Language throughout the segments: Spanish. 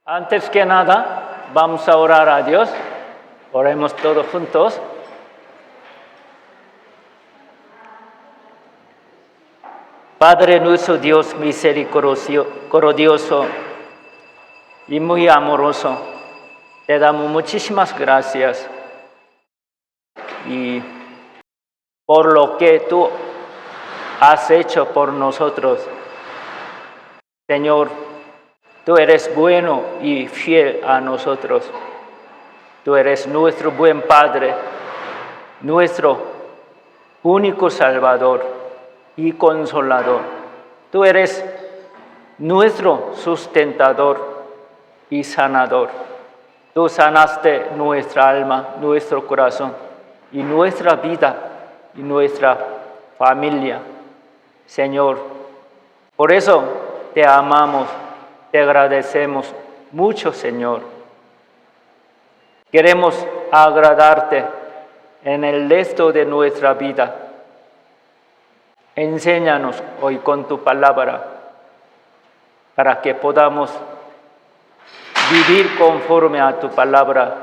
Antes que nada, vamos a orar a Dios. Oremos todos juntos. Padre nuestro Dios misericordioso y muy amoroso, te damos muchísimas gracias y por lo que tú has hecho por nosotros. Señor, tú eres bueno y fiel a nosotros. Tú eres nuestro buen Padre, nuestro único Salvador y Consolador. Tú eres nuestro sustentador y sanador. Tú sanaste nuestra alma, nuestro corazón y nuestra vida y nuestra familia. Señor, por eso te amamos, te agradecemos mucho, Señor. Queremos agradarte en el resto de nuestra vida. Enséñanos hoy con tu palabra para que podamos vivir conforme a tu palabra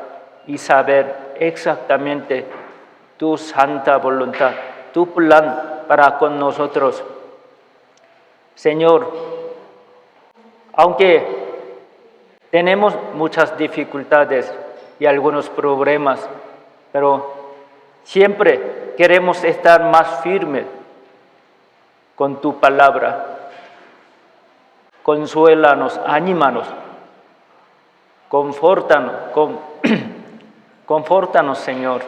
y saber exactamente tu santa voluntad, tu plan para con nosotros. Señor, aunque tenemos muchas dificultades y algunos problemas, pero siempre queremos estar más firmes con tu palabra. Consuélanos, anímanos, confórtanos, Señor.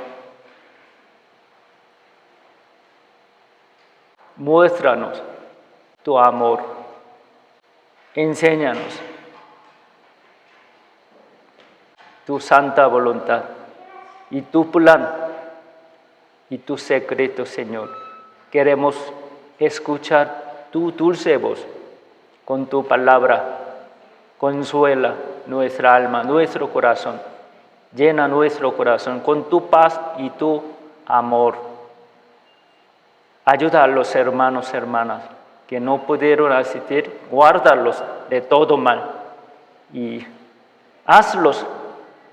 Muéstranos tu amor. Enséñanos tu santa voluntad y tu plan y tu secreto, Señor. Queremos escuchar tu dulce voz con tu palabra. Consuela nuestra alma, nuestro corazón. Llena nuestro corazón con tu paz y tu amor. Ayuda a los hermanos, hermanas que no pudieron asistir, guárdalos de todo mal y hazlos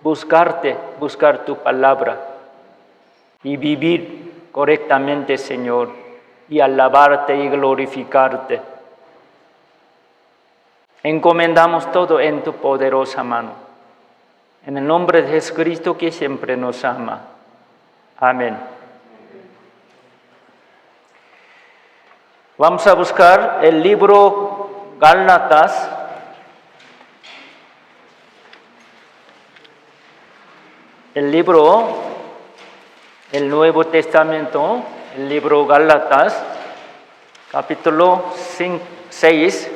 buscar tu palabra y vivir correctamente, Señor, y alabarte y glorificarte. Encomendamos todo en tu poderosa mano. En el nombre de Jesucristo que siempre nos ama. Amén. Vamos a buscar el libro Gálatas. El Nuevo Testamento, el libro Gálatas, capítulo 6.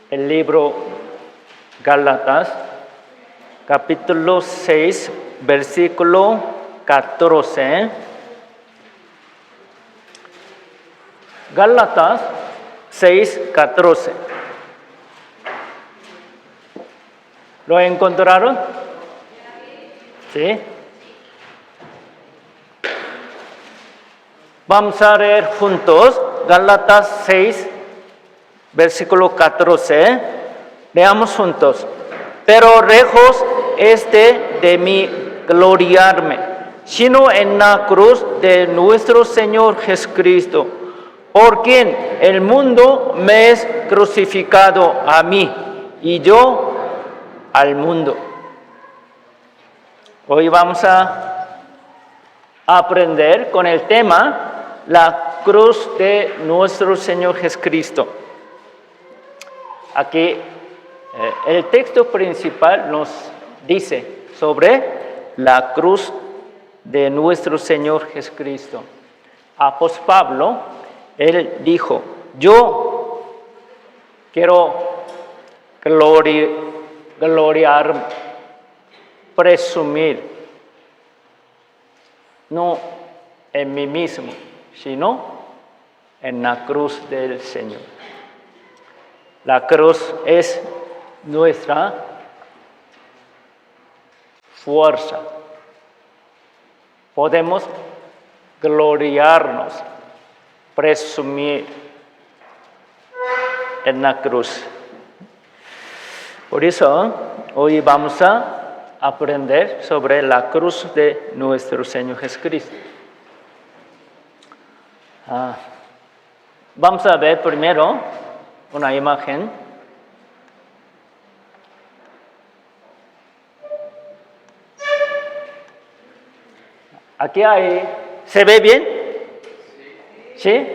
El libro Gálatas, capítulo 6, versículo 14. Gálatas 6, 14. ¿Lo encontraron? ¿Sí? Vamos a leer juntos Gálatas 6, versículo 14. Leamos juntos. Pero lejos esté de mí gloriarme, sino en la cruz de nuestro Señor Jesucristo, por quien el mundo me es crucificado a mí y yo al mundo. Hoy vamos a aprender con el tema la cruz de nuestro Señor Jesucristo. Aquí el texto principal nos dice sobre la cruz de nuestro Señor Jesucristo. Apóstol Pablo, él dijo: yo quiero gloriar, presumir, no en mí mismo, sino en la cruz del Señor. La cruz es nuestra fuerza. Podemos gloriarnos, presumir en la cruz. Por eso, hoy vamos a aprender sobre la cruz de nuestro Señor Jesucristo. Vamos a ver primero una imagen. Aquí hay, ¿se ve bien? ¿Sí?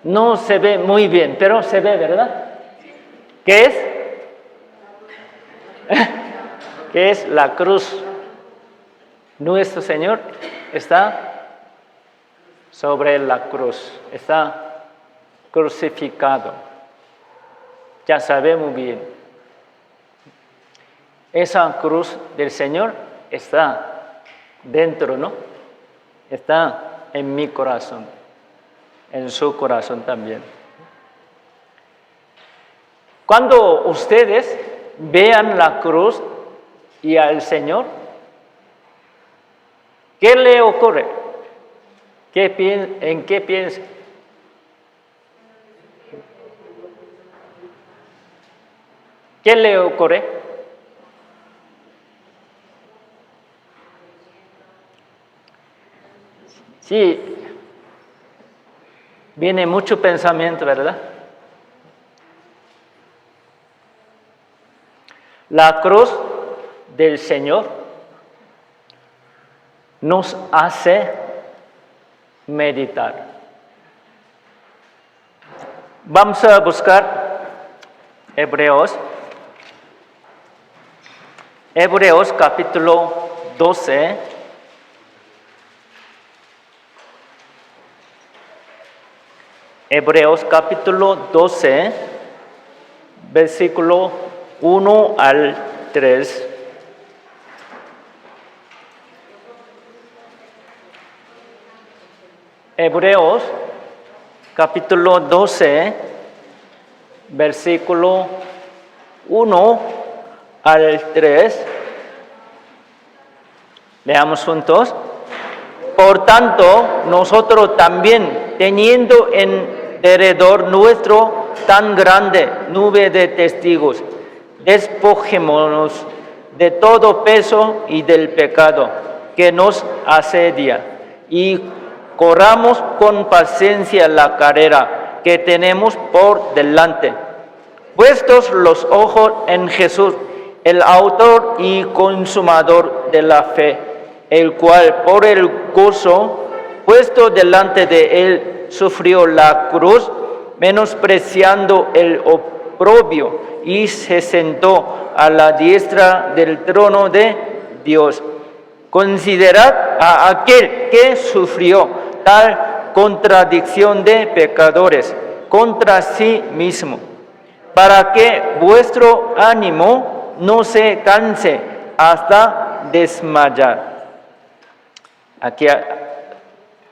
No se ve muy bien, pero se ve, ¿verdad? ¿Qué es? ¿Qué es la cruz? Nuestro Señor está sobre la cruz, está crucificado. Ya sabemos bien. Esa cruz del Señor está dentro, ¿no? Está en mi corazón, en su corazón también. Cuando ustedes vean la cruz y al Señor, ¿qué le ocurre? ¿En qué piensa? ¿Qué le ocurre? Sí, viene mucho pensamiento, ¿verdad? La cruz del Señor nos hace meditar. Vamos a buscar Hebreos capítulo 12. Hebreos capítulo 12, versículo 1 al 3. Hebreos capítulo 12, versículo 1 al 3. Leamos juntos. Por tanto, nosotros también, teniendo en derredor nuestro tan grande nube de testigos, despojémonos de todo peso y del pecado que nos asedia y corramos con paciencia la carrera que tenemos por delante. Puestos los ojos en Jesús, el autor y consumador de la fe, el cual por el gozo puesto delante de él sufrió la cruz, menospreciando el oprobio, y se sentó a la diestra del trono de Dios. Considerad a aquel que sufrió tal contradicción de pecadores contra sí mismo, para que vuestro ánimo no se canse hasta desmayar. Aquí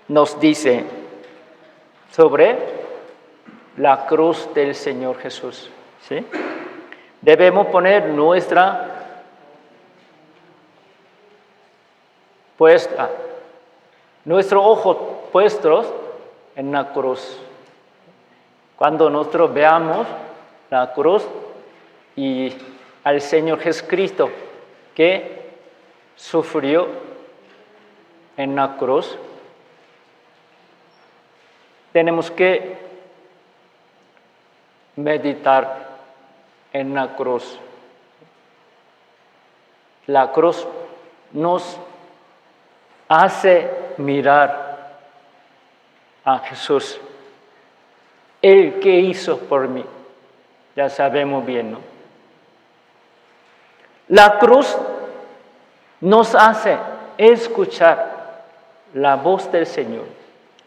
nos dice sobre la cruz del Señor Jesús, ¿sí? Debemos poner nuestros ojos puestos en la cruz. Cuando nosotros veamos la cruz y al Señor Jesucristo que sufrió en la cruz, tenemos que meditar en la cruz. La cruz nos hace mirar a Jesús, el que hizo por mí. Ya sabemos bien, ¿no? La cruz nos hace escuchar la voz del Señor.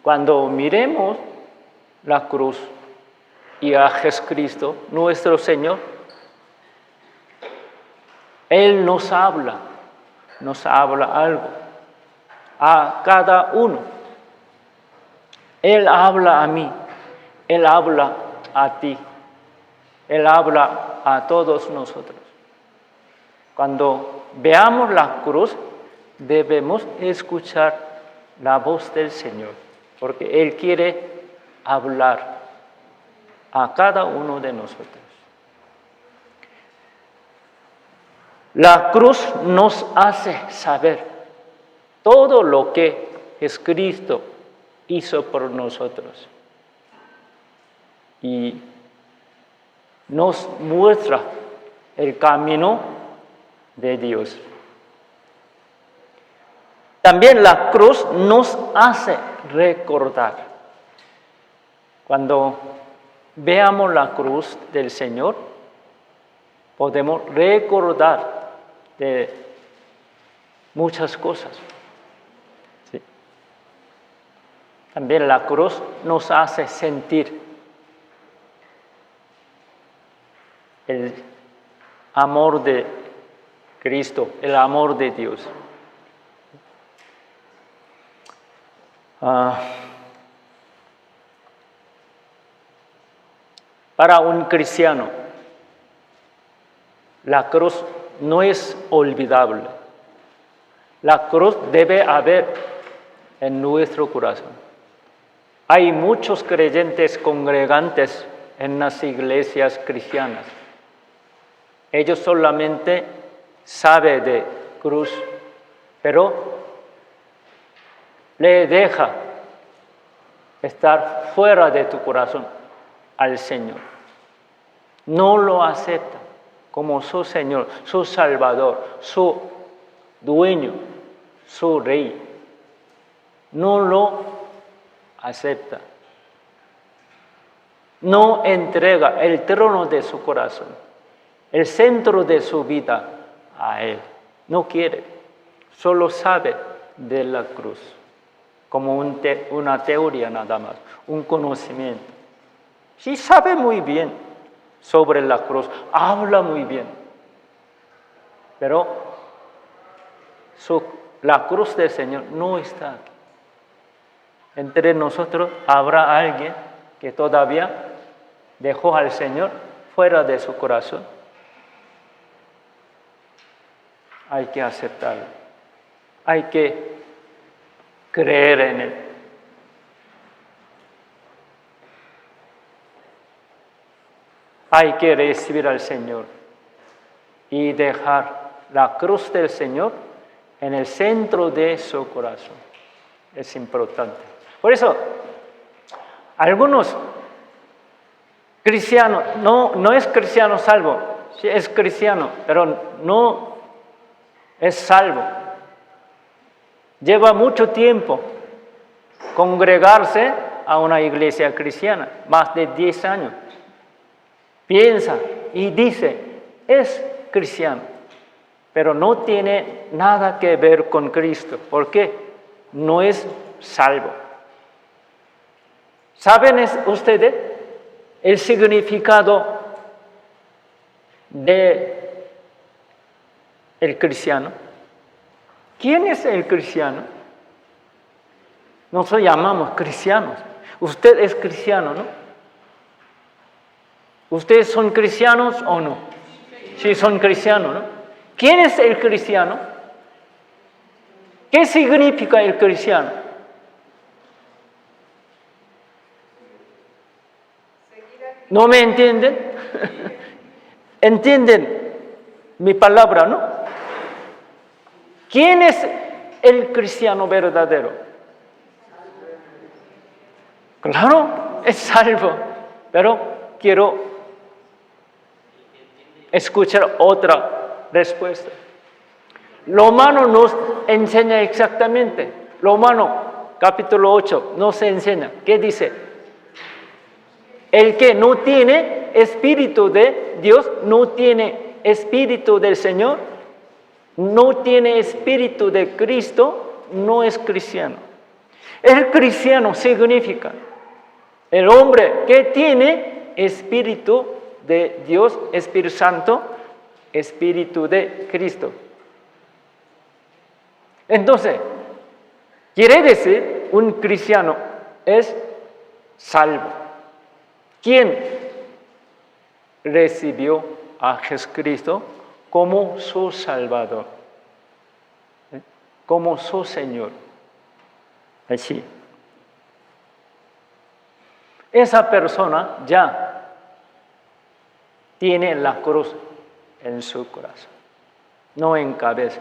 Cuando miremos la cruz y a Jesucristo, nuestro Señor, Él nos habla algo a cada uno. Él habla a mí, Él habla a ti, Él habla a todos nosotros. Cuando veamos la cruz, debemos escuchar la voz del Señor, porque Él quiere hablar a cada uno de nosotros. La cruz nos hace saber todo lo que Jesucristo hizo por nosotros y nos muestra el camino de Dios. También la cruz nos hace recordar. Cuando veamos la cruz del Señor, podemos recordar de muchas cosas. ¿Sí? También la cruz nos hace sentir el amor de Cristo, el amor de Dios. Para un cristiano, la cruz no es olvidable. La cruz debe haber en nuestro corazón. Hay muchos creyentes congregantes en las iglesias cristianas. Ellos solamente saben de cruz, pero le deja estar fuera de tu corazón al Señor. No lo acepta como su Señor, su Salvador, su dueño, su Rey. No lo acepta. No entrega el trono de su corazón, el centro de su vida a Él. No quiere, solo sabe de la cruz, como una teoría nada más, un conocimiento. Sí sabe muy bien sobre la cruz, habla muy bien, pero la cruz del Señor no está aquí. Entre nosotros habrá alguien que todavía dejó al Señor fuera de su corazón. Hay que aceptarlo, hay que creer en Él. Hay que recibir al Señor y dejar la cruz del Señor en el centro de su corazón. Es importante. Por eso, algunos cristianos, no es cristiano salvo, sí es cristiano, pero no es salvo. Lleva mucho tiempo congregarse a una iglesia cristiana, más de 10 años. Piensa y dice, es cristiano, pero no tiene nada que ver con Cristo. ¿Por qué? No es salvo. ¿Saben ustedes el significado de el cristiano? ¿Quién es el cristiano? Nosotros llamamos cristianos. Usted es cristiano, ¿no? ¿Ustedes son cristianos o no? Sí, son cristianos, ¿no? ¿Quién es el cristiano? ¿Qué significa el cristiano? ¿No me entienden? ¿Entienden mi palabra, no? ¿Quién es el cristiano verdadero? Claro, es salvo, pero quiero escuchar otra respuesta. Romano nos enseña exactamente. Romano capítulo 8 nos enseña. ¿Qué dice? El que no tiene espíritu de Dios, no tiene espíritu del Señor, no tiene espíritu de Cristo, no es cristiano. El cristiano significa el hombre que tiene espíritu de Dios, Espíritu Santo, Espíritu de Cristo. Entonces, quiere decir, un cristiano es salvo. ¿Quién recibió a Jesucristo como su Salvador? Como su Señor. Así. Esa persona ya tiene la cruz en su corazón, no en cabeza.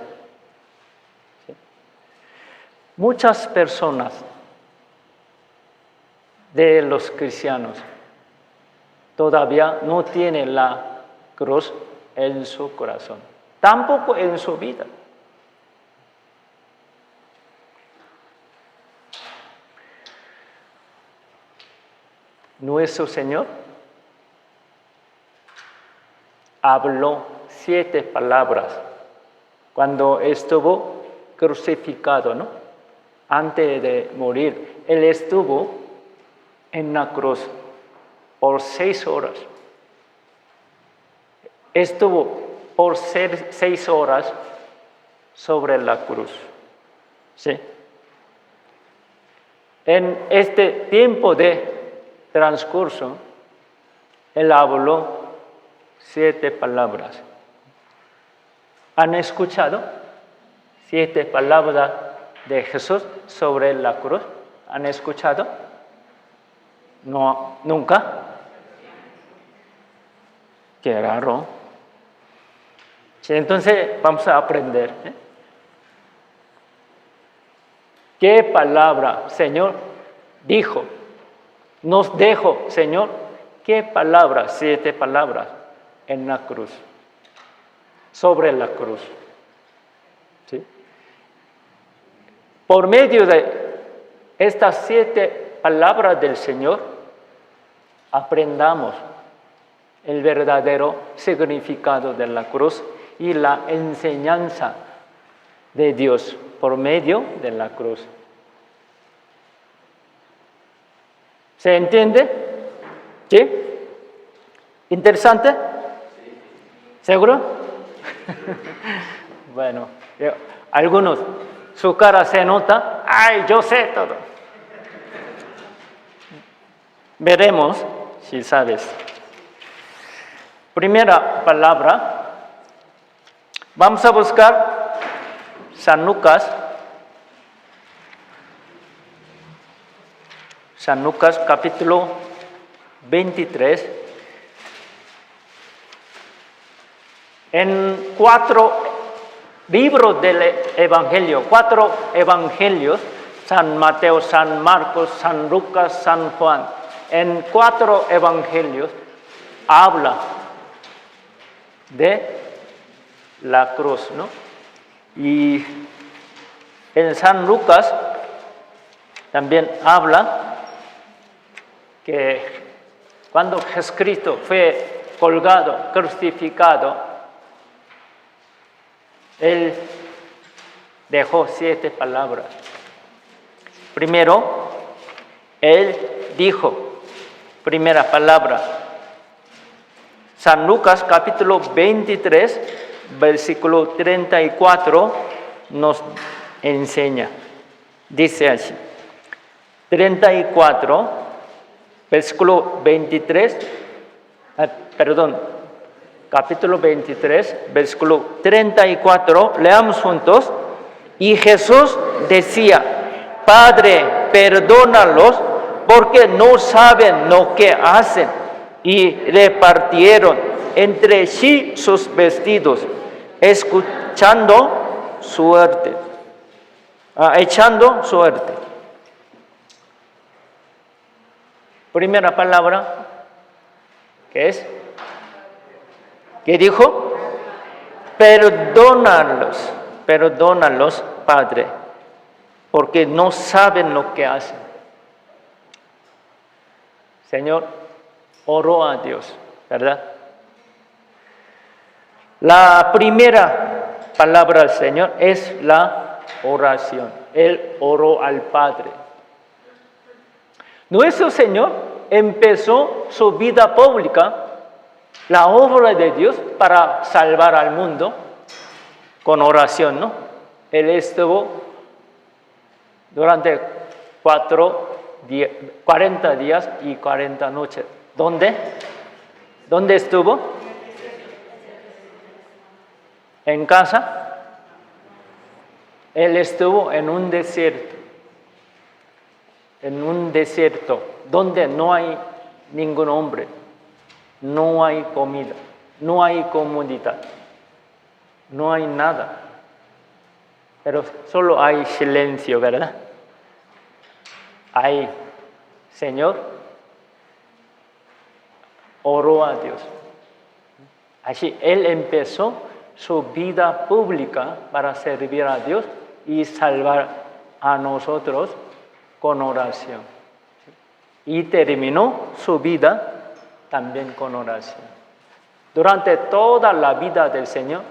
¿Sí? Muchas personas de los cristianos todavía no tienen la cruz en su corazón, tampoco en su vida. Nuestro Señor habló 7 palabras cuando estuvo crucificado, ¿no? Antes de morir, Él estuvo en la cruz por 6 horas. Estuvo por 6 horas sobre la cruz. ¿Sí? En este tiempo de transcurso, Él habló 7 palabras. ¿Han escuchado 7 palabras de Jesús sobre la cruz? ¿Han escuchado? No, nunca. Qué raro. Sí, entonces vamos a aprender. ¿Qué palabra, Señor, dijo? Nos dejó, Señor, ¿qué palabras? 7 palabras en la cruz, sobre la cruz. ¿Sí? Por medio de estas 7 palabras del Señor, aprendamos el verdadero significado de la cruz y la enseñanza de Dios por medio de la cruz. ¿Se entiende? ¿Sí? ¿Interesante? ¿Seguro? Bueno, algunos, su cara se nota, ¡ay, yo sé todo! Veremos si sabes. Primera palabra, vamos a buscar San Lucas capítulo 23. En 4 libros del Evangelio, 4 evangelios, San Mateo, San Marcos, San Lucas, San Juan, en 4 evangelios habla de la cruz, ¿no? Y en San Lucas también habla que cuando Jesucristo fue colgado, crucificado, Él dejó 7 palabras. Primero, Él dijo, primera palabra, San Lucas capítulo 23, versículo 34, nos enseña. Dice así, 34, versículo 23, capítulo 23, versículo 34, leamos juntos. Y Jesús decía, Padre, perdónalos porque no saben lo que hacen. Y repartieron entre sí sus vestidos, echando suerte. Primera palabra, ¿qué es? ¿Qué dijo? Perdónalos, Padre, porque no saben lo que hacen. Señor, oró a Dios, ¿verdad? La primera palabra del Señor es la oración. Él oró al Padre. Nuestro Señor empezó su vida pública, la obra de Dios para salvar al mundo con oración, ¿no? Él estuvo durante 40 días y 40 noches. ¿Dónde? ¿Dónde estuvo? ¿En casa? Él estuvo en un desierto. En un desierto donde no hay ningún hombre. no hay comida, no hay comodidad, no hay nada. Pero solo hay silencio, ¿verdad? Hay, Señor, oró a Dios. Así, Él empezó su vida pública para servir a Dios y salvar a nosotros con oración. Y terminó su vida también con oración. Durante toda la vida del Señor,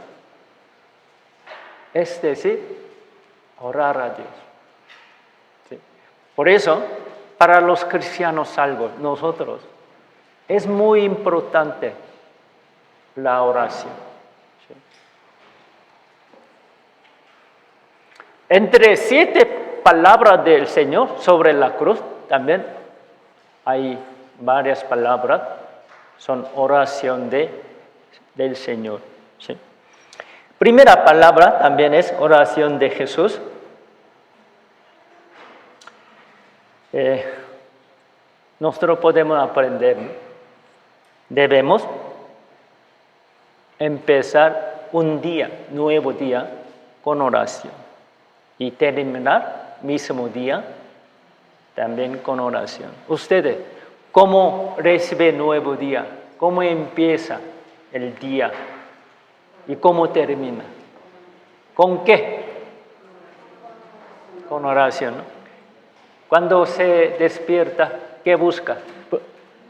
es decir, orar a Dios. ¿Sí? Por eso, para los cristianos salvos, nosotros, es muy importante la oración. ¿Sí? Entre 7 palabras del Señor sobre la cruz, también hay varias palabras, son oración del Señor. ¿Sí? Primera palabra también es oración de Jesús. Nosotros podemos aprender, ¿no? Debemos empezar un día, nuevo día, con oración. Y terminar mismo día también con oración. Ustedes, ¿cómo reciben nuevo día? ¿Cómo empieza el día? ¿Y cómo termina? ¿Con qué? Con oración, ¿no? Cuando se despierta, ¿qué busca?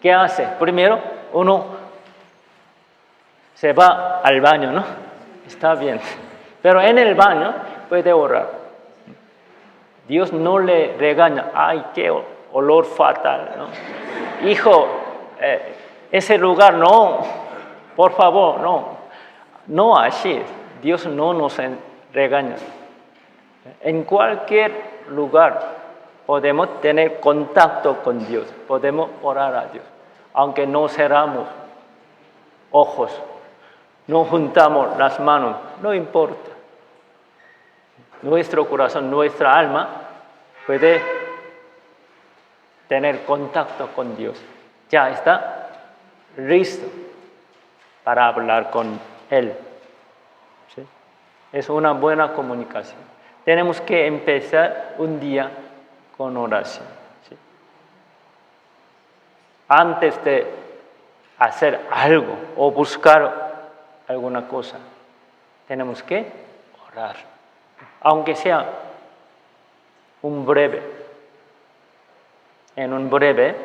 ¿Qué hace? Primero, uno se va al baño, ¿no? Está bien. Pero en el baño puede orar. Dios no le regaña. ¡Ay, qué olor fatal! ¿No? Hijo, ese lugar no, por favor, no. No así, Dios no nos regaña. En cualquier lugar podemos tener contacto con Dios, podemos orar a Dios, aunque no cerramos ojos, no juntamos las manos, no importa. Nuestro corazón, nuestra alma puede tener contacto con Dios. Ya está listo para hablar con Él. ¿Sí? Es una buena comunicación. Tenemos que empezar un día con oración. ¿Sí? Antes de hacer algo o buscar alguna cosa, tenemos que orar. Aunque sea un breve. En un breve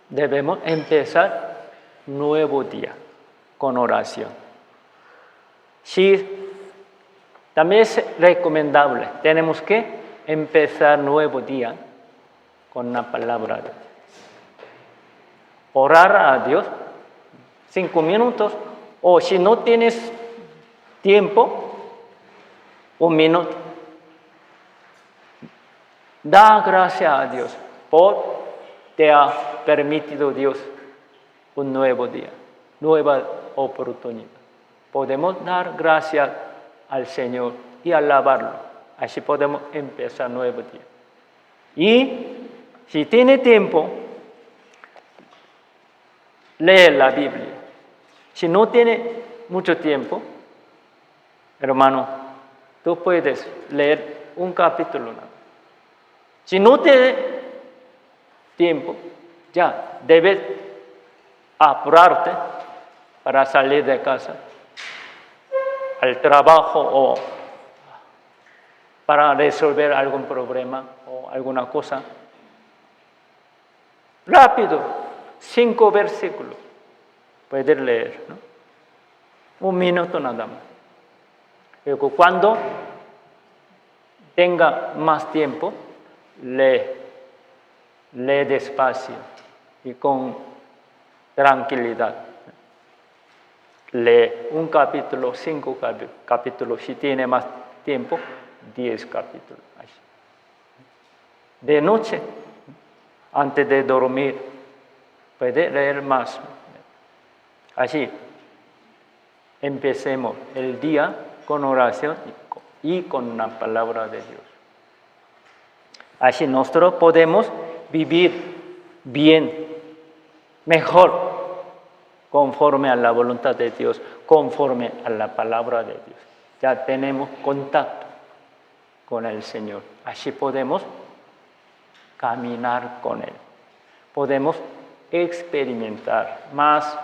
debemos empezar nuevo día con oración. Sí, también es recomendable. Tenemos que empezar nuevo día con una palabra. Orar a Dios 5 minutos, o si no tienes tiempo, 1 minuto. Da gracias a Dios por te ha permitido Dios un nuevo día, nueva oportunidad. Podemos dar gracias al Señor y alabarlo. Así podemos empezar nuevo día. Y si tiene tiempo, lee la Biblia. Si no tiene mucho tiempo, hermano, tú puedes leer un capítulo. Si no tiene tiempo, ya debes apurarte para salir de casa, al trabajo o para resolver algún problema o alguna cosa. Rápido, 5 versículos puedes leer, ¿no? 1 minuto nada más. Luego, cuando tenga más tiempo, lee despacio y con tranquilidad. Lee un capítulo, 5 capítulos, si tiene más tiempo, 10 capítulos. De noche, antes de dormir, puede leer más. Así, empecemos el día con oración y con la palabra de Dios. Así nosotros podemos vivir bien, mejor conforme a la voluntad de Dios, conforme a la palabra de Dios. Ya tenemos contacto con el Señor. Así podemos caminar con Él. Podemos experimentar más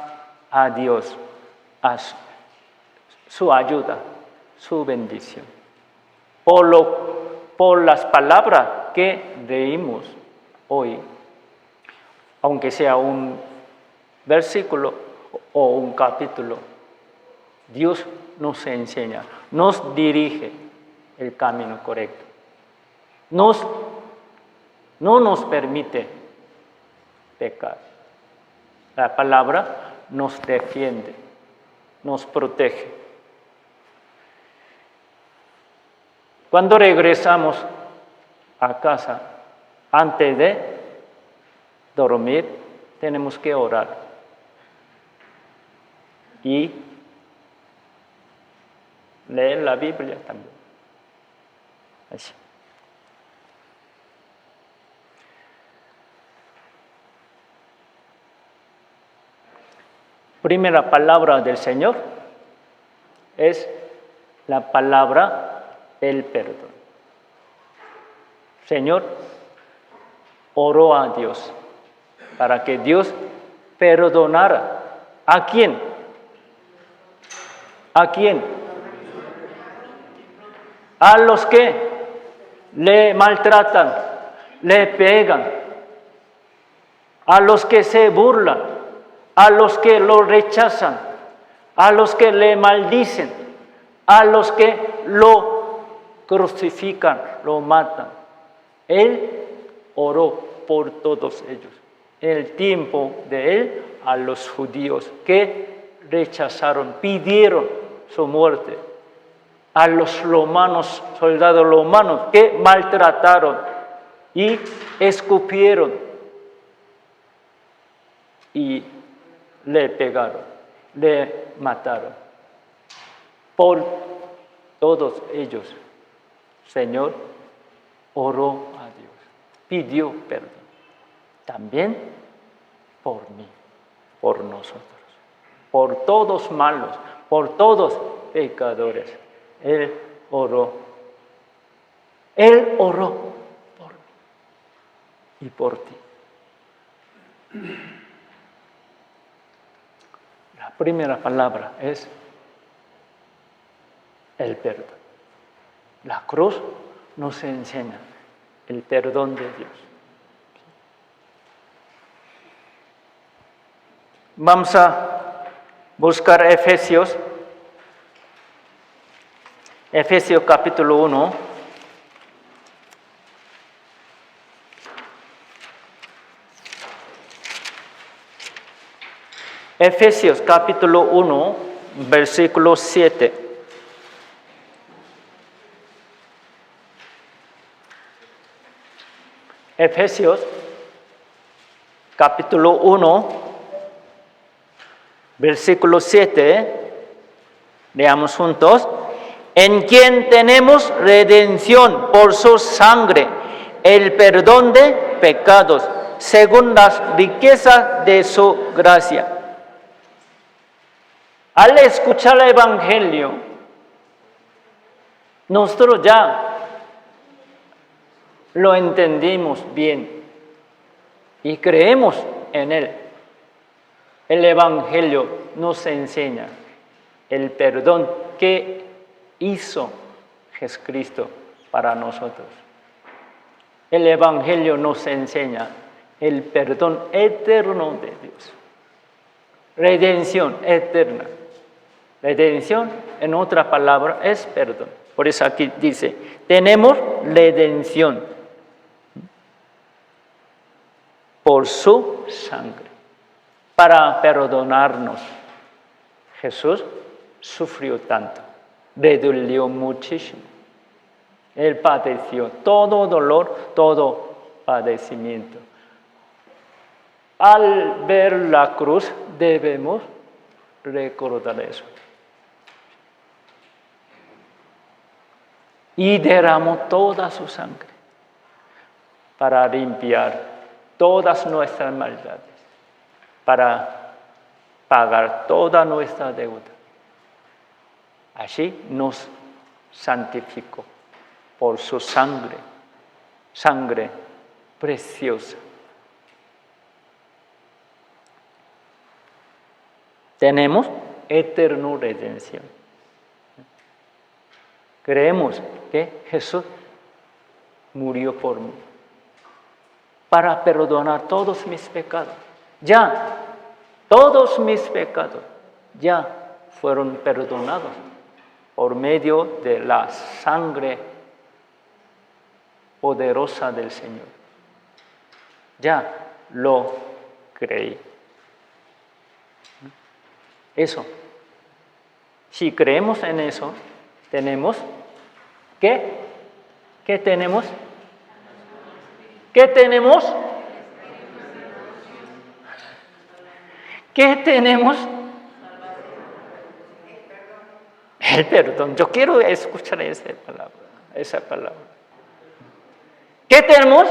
a Dios, a su ayuda, su bendición. Por las palabras que leímos hoy, aunque sea un versículo o un capítulo, Dios nos enseña, nos dirige el camino correcto. No nos permite pecar. La palabra nos defiende, nos protege. Cuando regresamos a casa, antes de dormir, tenemos que orar. Y leer la Biblia también. Así. Primera palabra del Señor es la palabra del perdón. Señor oró a Dios para que Dios perdonara. ¿A quién? ¿A quién? A los que le maltratan, le pegan, a los que se burlan, a los que lo rechazan, a los que le maldicen, a los que lo crucifican, lo matan. Él oró por todos ellos. En el tiempo de Él, a los judíos que rechazaron, pidieron su muerte. A los romanos, soldados romanos, que maltrataron y escupieron y le pegaron, le mataron. Por todos ellos, Señor oró a Dios, pidió perdón. También por mí, por nosotros, por todos malos, por todos pecadores. Él oró. Él oró por mí y por ti. La primera palabra es el perdón. La cruz nos enseña el perdón de Dios. Vamos a buscar Efesios capítulo 1. Efesios capítulo 1, versículo 7. Efesios capítulo 1, versículo 7. Leamos juntos. En quien tenemos redención por su sangre, el perdón de pecados, según las riquezas de su gracia. Al escuchar el Evangelio, nosotros ya lo entendimos bien y creemos en él. El Evangelio nos enseña el perdón que hizo Jesucristo para nosotros. El Evangelio nos enseña el perdón eterno de Dios. Redención eterna. Redención, en otra palabra, es perdón. Por eso aquí dice, tenemos redención por su sangre, para perdonarnos. Jesús sufrió tanto, le dolió muchísimo. Él padeció todo dolor, todo padecimiento. Al ver la cruz debemos recordar eso. Y derramó toda su sangre para limpiar todas nuestras maldades, para pagar toda nuestra deuda. Así nos santificó por su sangre, sangre preciosa. Tenemos eterna redención. Creemos que Jesús murió por mí para perdonar todos mis pecados. Ya, todos mis pecados ya fueron perdonados por medio de la sangre poderosa del Señor. Ya lo creí. Eso. Si creemos en eso, tenemos ¿qué tenemos? ¿Qué tenemos? ¿Qué tenemos? El perdón. Yo quiero escuchar esa palabra. ¿Qué tenemos?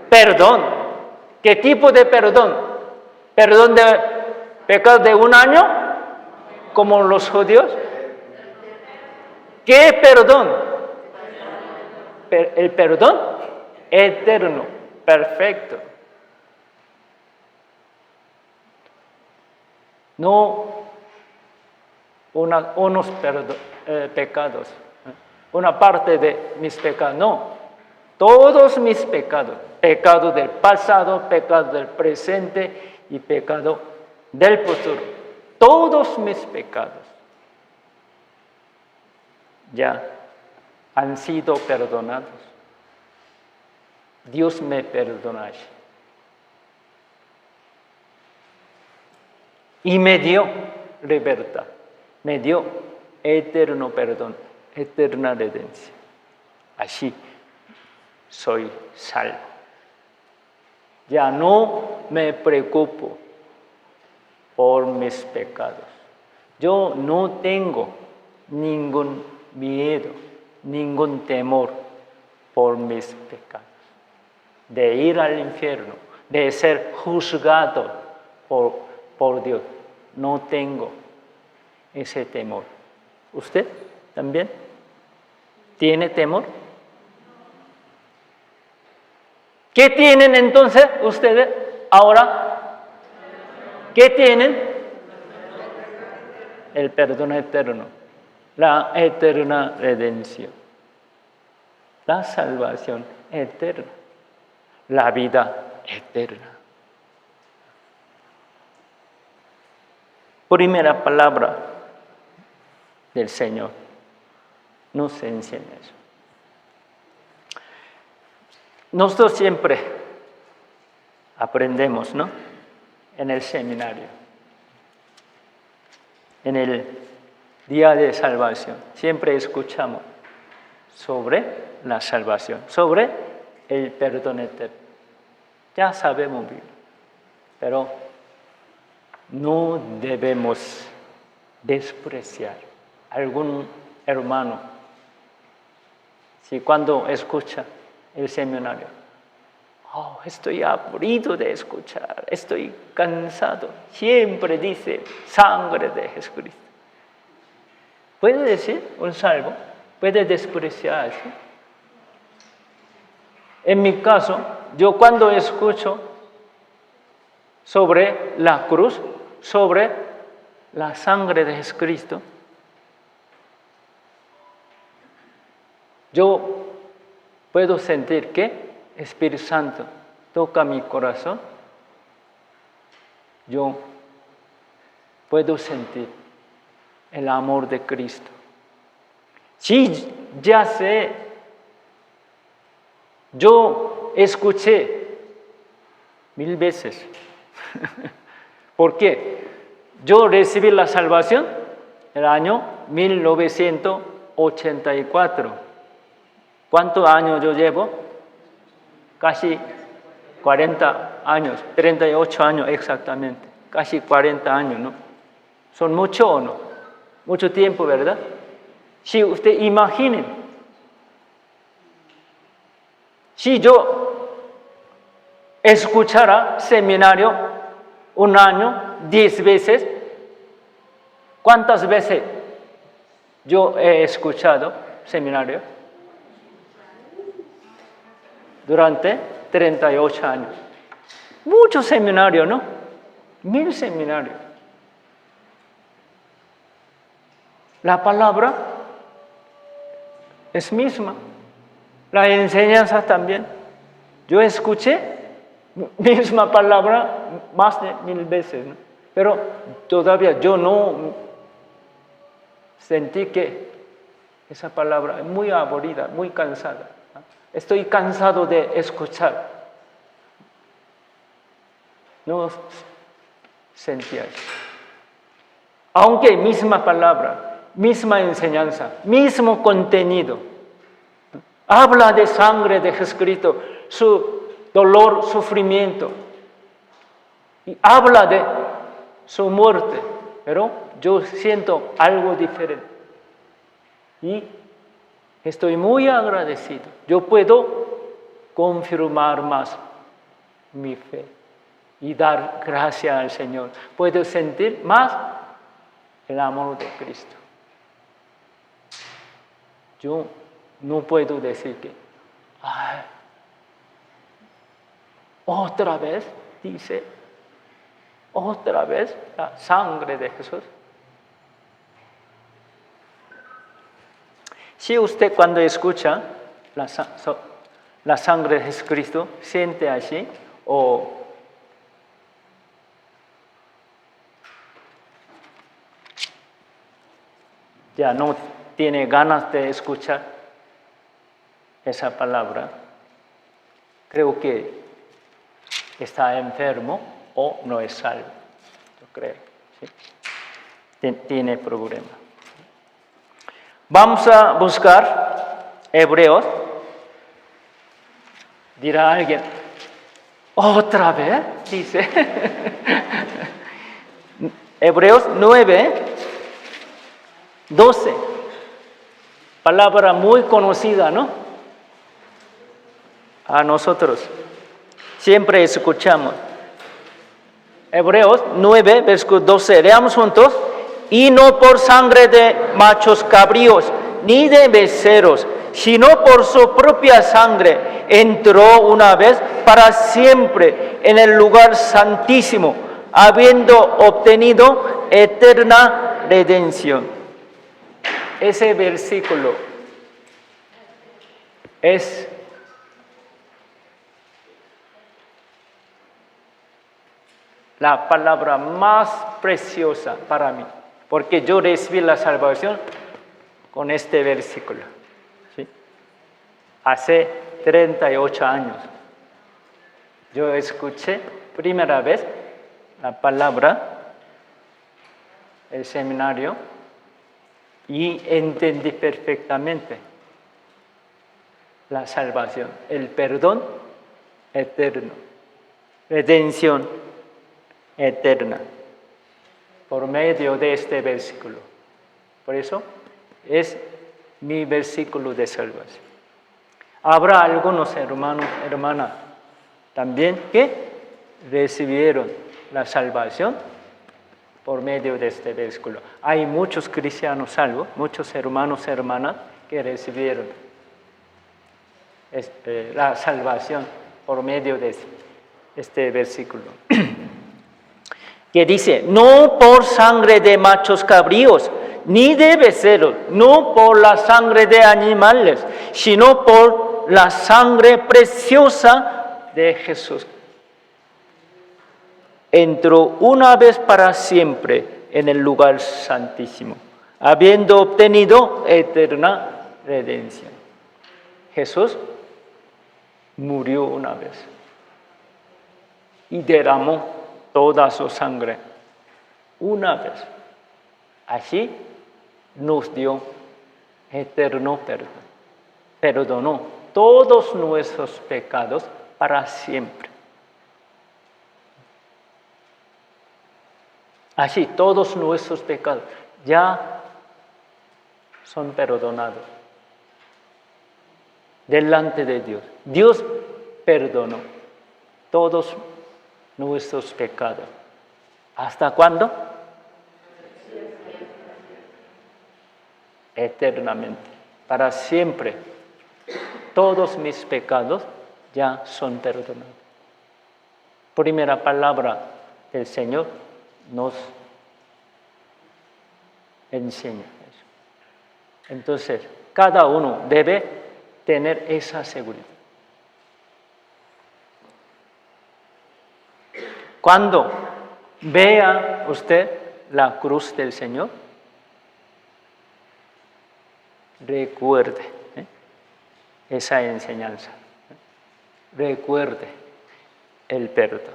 Perdón. ¿Qué tipo de perdón? ¿Perdón de pecados de un año? Como los judíos. ¿Qué perdón? El perdón eterno, perfecto. No unos pecados, una parte de mis pecados, no. Todos mis pecados, pecado del pasado, pecado del presente y pecado del futuro. Todos mis pecados ya han sido perdonados. Dios me perdonó y me dio libertad, me dio eterno perdón, eterna redención. Así soy salvo. Ya no me preocupo por mis pecados. Yo no tengo ningún miedo, ningún temor por mis pecados. De ir al infierno, de ser juzgado por Dios. No tengo ese temor. ¿Usted también tiene temor? ¿Qué tienen entonces ustedes ahora? ¿Qué tienen? El perdón eterno, la eterna redención, la salvación eterna, la vida eterna. Primera palabra del Señor nos enseña eso. Nosotros siempre aprendemos, ¿no? En el seminario, en el día de salvación, siempre escuchamos sobre la salvación, sobre el perdón eterno. Ya sabemos bien, pero no debemos despreciar a algún hermano. Si cuando escucha el seminario, estoy aburrido de escuchar, estoy cansado, siempre dice sangre de Jesucristo. ¿Puede decir un salvo? ¿Puede despreciar eso? En mi caso, yo cuando escucho sobre la cruz, sobre la sangre de Jesucristo, yo puedo sentir que Espíritu Santo toca mi corazón. Yo puedo sentir el amor de Cristo. Sí, ya sé, yo escuché 1000 veces. ¿Por qué? Yo recibí la salvación en el año 1984. ¿Cuántos años yo llevo? Casi 40 años, 38 años exactamente, casi 40 años, ¿no? ¿Son mucho o no? Mucho tiempo, ¿verdad? Si usted imaginen, si yo escuchara seminario un año, 10 veces. ¿Cuántas veces yo he escuchado seminario? Durante 38 años. Muchos seminarios, ¿no? 1000 seminarios. La palabra es misma. La enseñanza también. Yo escuché misma palabra más de 1000 veces, ¿no? Pero todavía yo no sentí que esa palabra es muy aburrida, muy cansada. Estoy cansado de escuchar. No sentía eso. Aunque misma palabra, misma enseñanza, mismo contenido, habla de sangre de Jesucristo, su dolor, sufrimiento, y habla de su muerte, pero yo siento algo diferente. Y estoy muy agradecido. Yo puedo confirmar más mi fe y dar gracias al Señor. Puedo sentir más el amor de Cristo. Yo no puedo decir que, ay, otra vez, dice, otra vez la sangre de Jesús. Si usted cuando escucha la sangre de Jesucristo, siente así o ya no tiene ganas de escuchar esa palabra, creo que está enfermo o no es salvo, yo creo. ¿Sí? Tiene problema. Vamos a buscar Hebreos. Dirá alguien, ¿otra vez? Dice. Hebreos 9, 12. Palabra muy conocida, ¿no? A nosotros. Siempre escuchamos. Hebreos 9, versículo 12. Leamos juntos. Y no por sangre de machos cabríos, ni de becerros, sino por su propia sangre, entró una vez para siempre en el lugar santísimo, habiendo obtenido eterna redención. Ese versículo es la palabra más preciosa para mí, porque yo recibí la salvación con este versículo. ¿Sí? Hace 38 años yo escuché primera vez la palabra, el seminario, y entendí perfectamente la salvación, el perdón eterno, redención eterna, por medio de este versículo. Por eso es mi versículo de salvación. Habrá algunos hermanos, hermanas, también que recibieron la salvación por medio de este versículo. Hay muchos cristianos salvos, muchos hermanos, hermanas que recibieron la salvación por medio de este versículo. Que dice, no por sangre de machos cabríos, ni de becerros, no por la sangre de animales, sino por la sangre preciosa de Jesús. Entró una vez para siempre en el lugar santísimo, habiendo obtenido eterna redención. Jesús murió una vez y derramó toda su sangre una vez. Así nos dio eterno perdón. Perdonó todos nuestros pecados para siempre. Así todos nuestros pecados ya son perdonados delante de Dios. Dios perdonó todos nuestros pecados. ¿Hasta cuándo? Eternamente, para siempre. Todos mis pecados ya son perdonados. Primera palabra del Señor nos enseña eso. Entonces, cada uno debe tener esa seguridad. Cuando vea usted la cruz del Señor, recuerde esa enseñanza. Recuerde el perdón.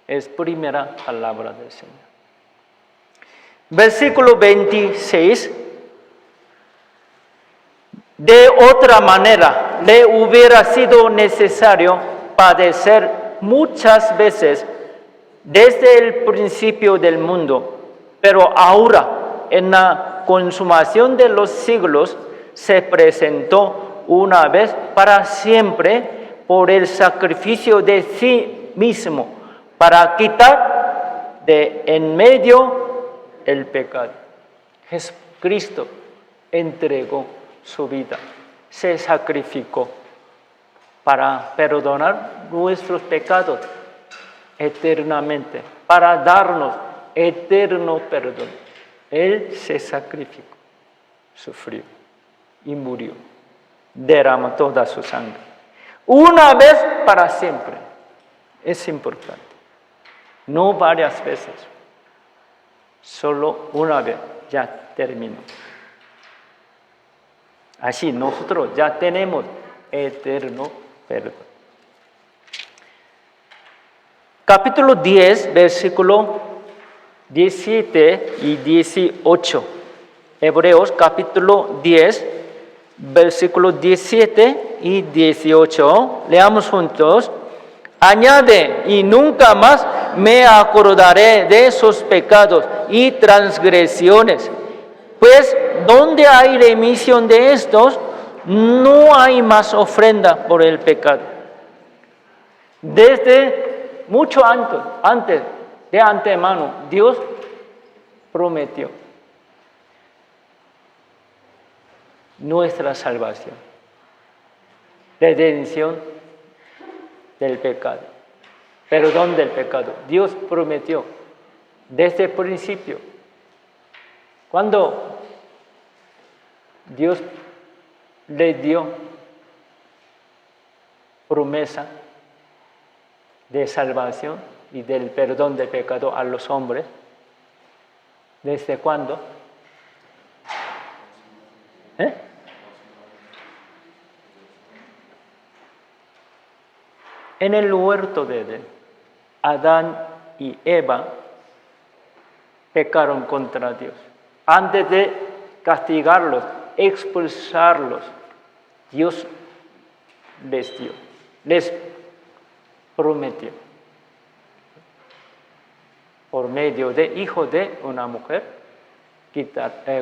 Es primera palabra del Señor. Versículo 26. De otra manera, le hubiera sido necesario padecer muchas veces desde el principio del mundo, pero ahora, en la consumación de los siglos, se presentó una vez para siempre por el sacrificio de sí mismo, para quitar de en medio el pecado. Jesucristo entregó su vida, se sacrificó para perdonar nuestros pecados eternamente, para darnos eterno perdón. Él se sacrificó, sufrió y murió, derramó toda su sangre. Una vez para siempre. Es importante. No varias veces. Solo una vez. Ya terminó. Así nosotros ya tenemos eterno perdón. Capítulo 10, versículo 17 y 18. Hebreos capítulo 10, versículo 17 y 18. Leamos juntos. Añade, y nunca más me acordaré de sus pecados y transgresiones. Pues donde hay remisión de estos, no hay más ofrenda por el pecado. Desde mucho antes de antemano, Dios prometió nuestra salvación, redención del pecado, perdón del pecado. Dios prometió desde el principio. Cuando Dios le dio promesa de salvación y del perdón del pecado a los hombres, ¿desde cuándo? En el huerto de Edén, Adán y Eva pecaron contra Dios. Antes de castigarlos, expulsarlos, Dios les dio, les prometió, por medio de hijo de una mujer,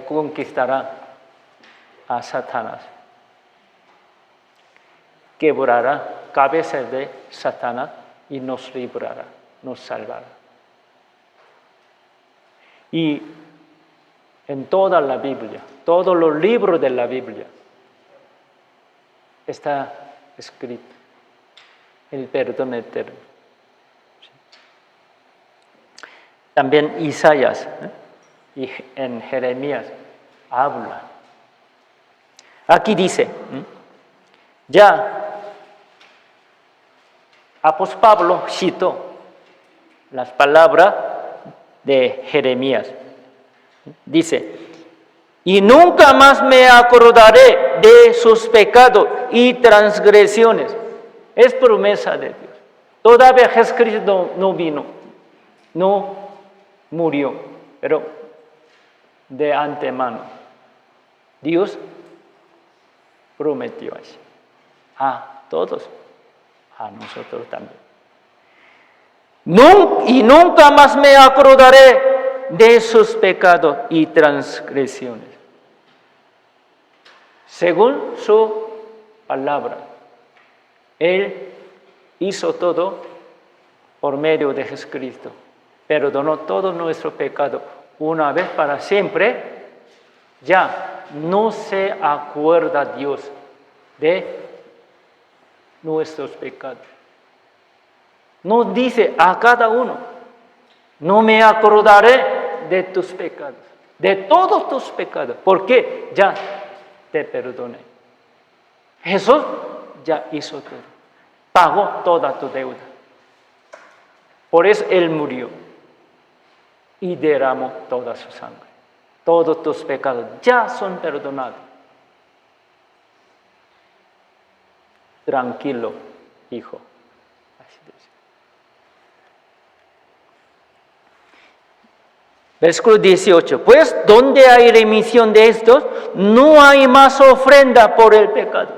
conquistará a Satanás, quebrará cabeza de Satanás y nos librará, nos salvará. Y en toda la Biblia, todos los libros de la Biblia, está escrito el perdón eterno. También Isaías y en Jeremías habla. Aquí dice, ya apóstol Pablo citó las palabras de Jeremías. Dice, y nunca más me acordaré de sus pecados y transgresiones. Es promesa de Dios. Todavía Jesucristo no vino, no murió, pero de antemano Dios prometió así a todos, a nosotros también. Y nunca más me acordaré de sus pecados y transgresiones. Según su palabra, Él hizo todo por medio de Jesucristo. perdonó todo nuestro pecado una vez para siempre, ya no se acuerda Dios de nuestros pecados. Nos dice a cada uno, no me acordaré de tus pecados, de todos tus pecados, porque ya te perdoné. Jesús ya hizo todo, pagó toda tu deuda. Por eso Él murió y derramó toda su sangre. Todos tus pecados ya son perdonados. Tranquilo, hijo. Así dice. Versículo 18. Pues donde hay remisión de estos, no hay más ofrenda por el pecado.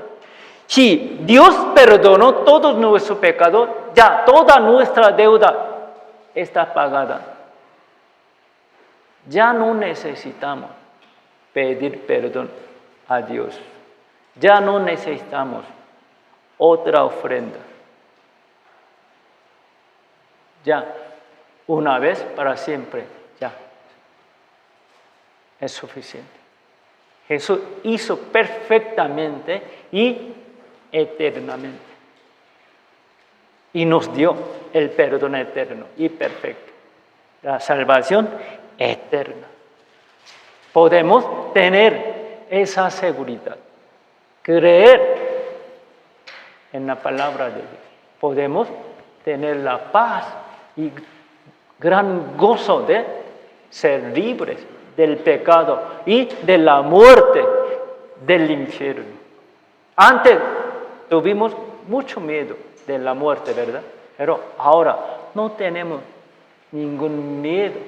Si Dios perdonó todos nuestros pecados, ya toda nuestra deuda está pagada. Ya no necesitamos pedir perdón a Dios. Ya no necesitamos otra ofrenda. Ya, una vez para siempre, ya. Es suficiente. Jesús hizo perfectamente y eternamente. Y nos dio el perdón eterno y perfecto. La salvación eterna. Podemos tener esa seguridad. Creer en la palabra de Dios. Podemos tener la paz y gran gozo de ser libres del pecado y de la muerte del infierno. Antes tuvimos mucho miedo de la muerte, ¿verdad? Pero ahora no tenemos ningún miedo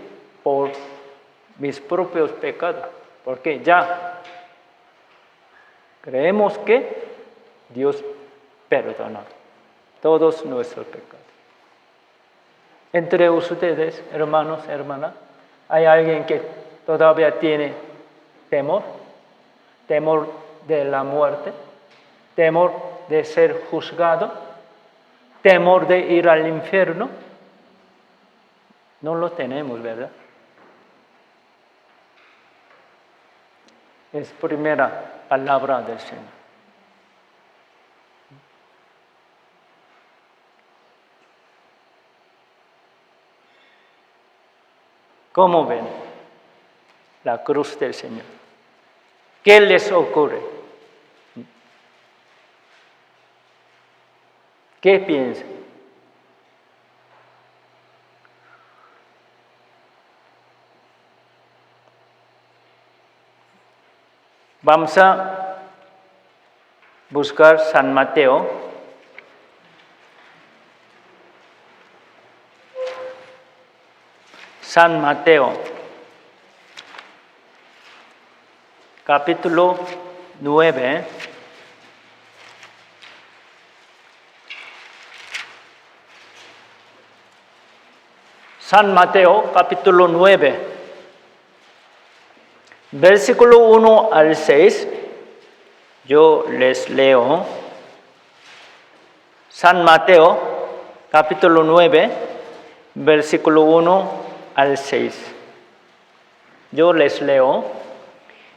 por mis propios pecados, porque ya creemos que Dios perdona todos nuestros pecados. Entre ustedes, hermanos, hermanas, ¿hay alguien que todavía tiene temor? ¿Temor de la muerte? ¿Temor de ser juzgado? ¿Temor de ir al infierno? No lo tenemos, ¿verdad? Es primera palabra del Señor. ¿Cómo ven la cruz del Señor? ¿Qué les ocurre? ¿Qué piensan? Vamos a buscar San Mateo. San Mateo, capítulo 9. San Mateo, capítulo 9, versículo 1 al 6. Yo les leo. San Mateo, capítulo 9, versículo 1 al 6. Yo les leo.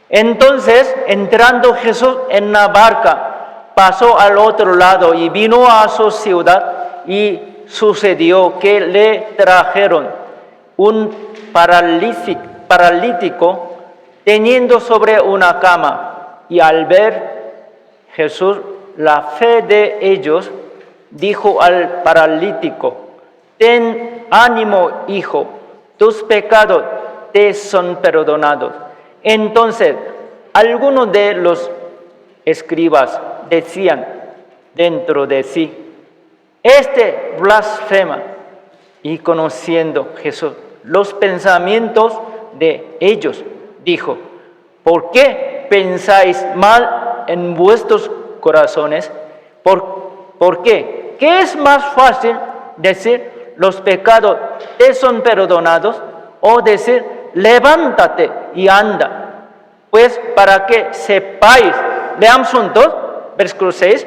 Entonces, entrando Jesús en la barca, pasó al otro lado y vino a su ciudad, y sucedió que le trajeron un paralítico teniendo sobre una cama, y al ver Jesús la fe de ellos, dijo al paralítico: ten ánimo, hijo, tus pecados te son perdonados. Entonces, algunos de los escribas decían dentro de sí: este blasfema. Y conociendo Jesús los pensamientos de ellos, dijo: ¿por qué pensáis mal en vuestros corazones? ¿Por qué? ¿Qué es más fácil decir los pecados te son perdonados, o decir levántate y anda? Pues para que sepáis, leamos juntos, versículo 6,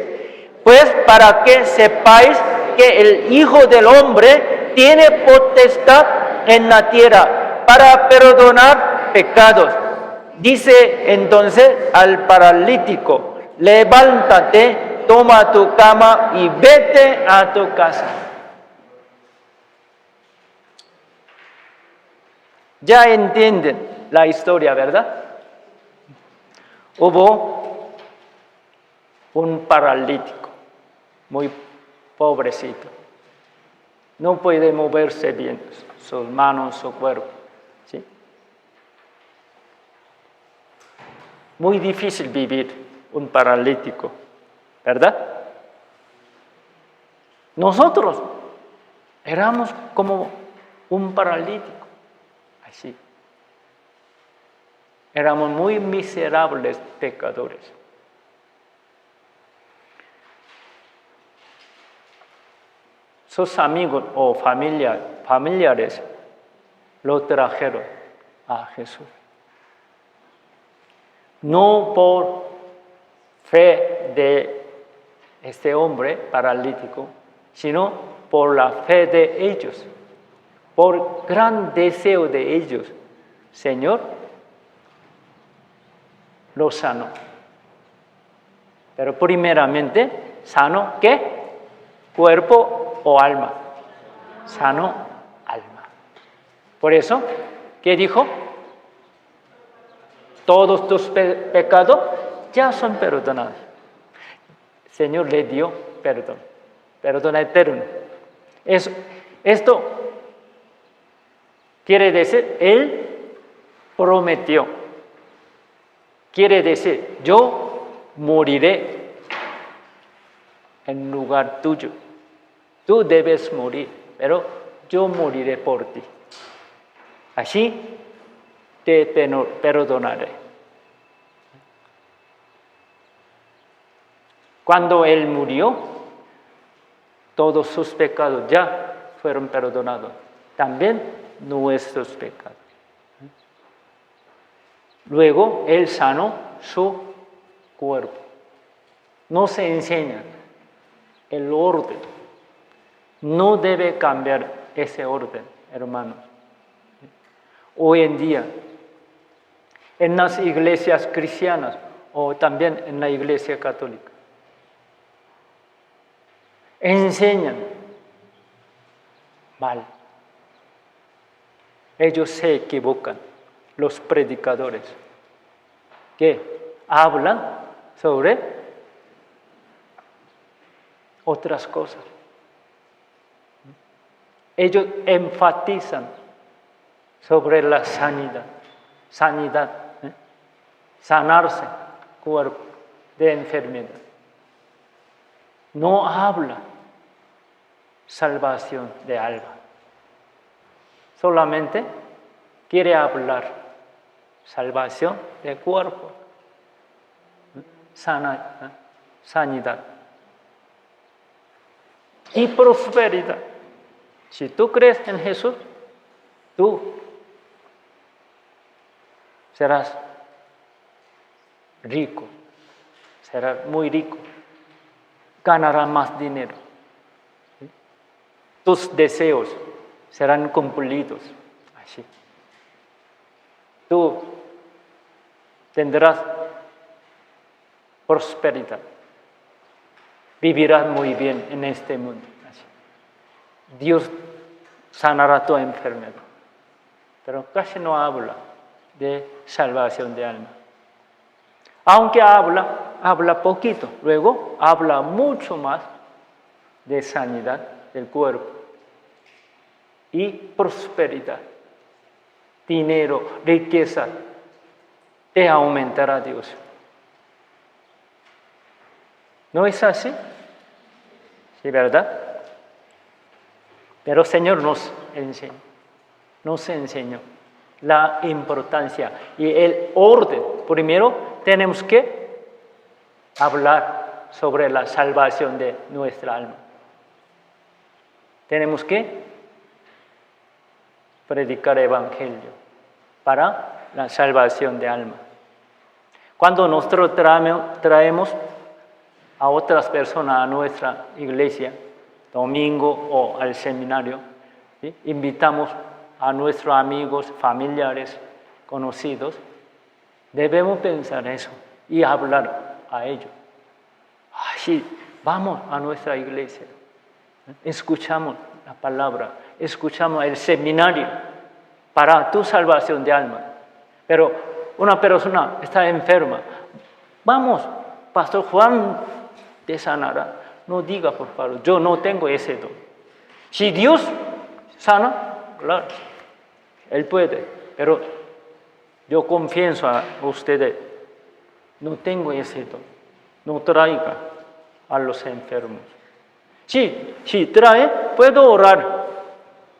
pues para que sepáis que el Hijo del Hombre tiene potestad en la tierra para perdonar pecados. Dice entonces al paralítico, levántate, toma tu cama y vete a tu casa. Ya entienden la historia, ¿verdad? Hubo un paralítico, muy pobrecito. No puede moverse bien sus manos, su cuerpo. ¿Sí? Muy difícil vivir un paralítico, ¿verdad? Nosotros éramos como un paralítico, así. Éramos muy miserables pecadores. Sus amigos o familiares lo trajeron a Jesús. No por fe de este hombre paralítico, sino por la fe de ellos, por gran deseo de ellos. Señor, lo sanó. Pero primeramente, ¿sano qué? Cuerpo o alma. Sano alma. Por eso, ¿qué dijo? Todos tus pecados ya son perdonados. El Señor le dio perdón, perdón eterno. Esto quiere decir, Él prometió. Quiere decir, yo moriré en lugar tuyo. Tú debes morir, pero yo moriré por ti. Así te perdonaré. Cuando Él murió, todos sus pecados ya fueron perdonados. También nuestros pecados. Luego, Él sanó su cuerpo. No se enseña el orden. No debe cambiar ese orden, hermanos. Hoy en día, en las iglesias cristianas o también en la iglesia católica, enseñan mal. Ellos se equivocan, los predicadores, que hablan sobre otras cosas. Ellos enfatizan sobre la sanidad, sanarse cuerpo de enfermedad. No habla salvación de alma. Solamente quiere hablar salvación de cuerpo, sanidad y prosperidad. Si tú crees en Jesús, tú serás rico, serás muy rico, ganarás más dinero. Tus deseos serán cumplidos. Así. Tú tendrás prosperidad. Vivirás muy bien en este mundo. Así. Dios sanará tu enfermedad. Pero casi no habla de salvación de alma. Aunque habla poquito. Luego habla mucho más de sanidad del cuerpo y prosperidad, dinero, riqueza, te aumentará Dios. ¿No es así? Sí, ¿verdad? Pero el Señor nos enseñó la importancia y el orden. Primero tenemos que hablar sobre la salvación de nuestra alma. Tenemos que predicar el Evangelio para la salvación de alma. Cuando nosotros traemos a otras personas a nuestra iglesia, domingo o al seminario, ¿sí? Invitamos a nuestros amigos, familiares, conocidos, debemos pensar eso y hablar a ellos. Así, vamos a nuestra iglesia, escuchamos la palabra, escuchamos el seminario para tu salvación de alma. Pero una persona está enferma, vamos, Pastor Juan te sanará. No diga, por favor, yo no tengo ese don. Si Dios sana, claro, Él puede, pero yo confieso a ustedes, no tengo ese don. No traiga a los enfermos. Si trae, puedo orar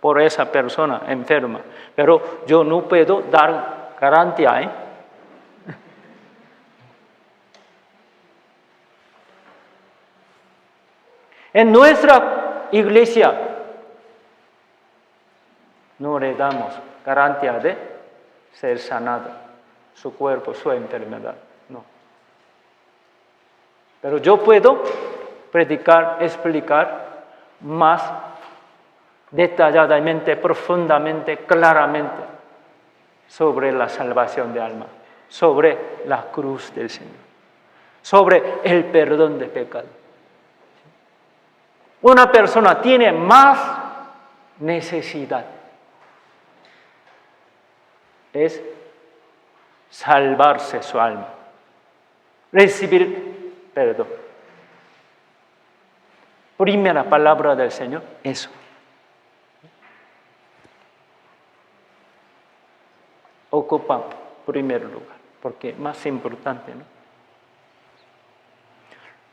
por esa persona enferma, pero yo no puedo dar garantía. En nuestra iglesia no le damos garantía de ser sanada, su cuerpo, su enfermedad, no. Pero yo puedo predicar, explicar más detalladamente, profundamente, claramente sobre la salvación de alma, sobre la cruz del Señor, sobre el perdón de pecado. Una persona tiene más necesidad, es salvarse su alma, recibir perdón. Primera palabra del Señor, eso. Ocupa primer lugar, porque es más importante, ¿no?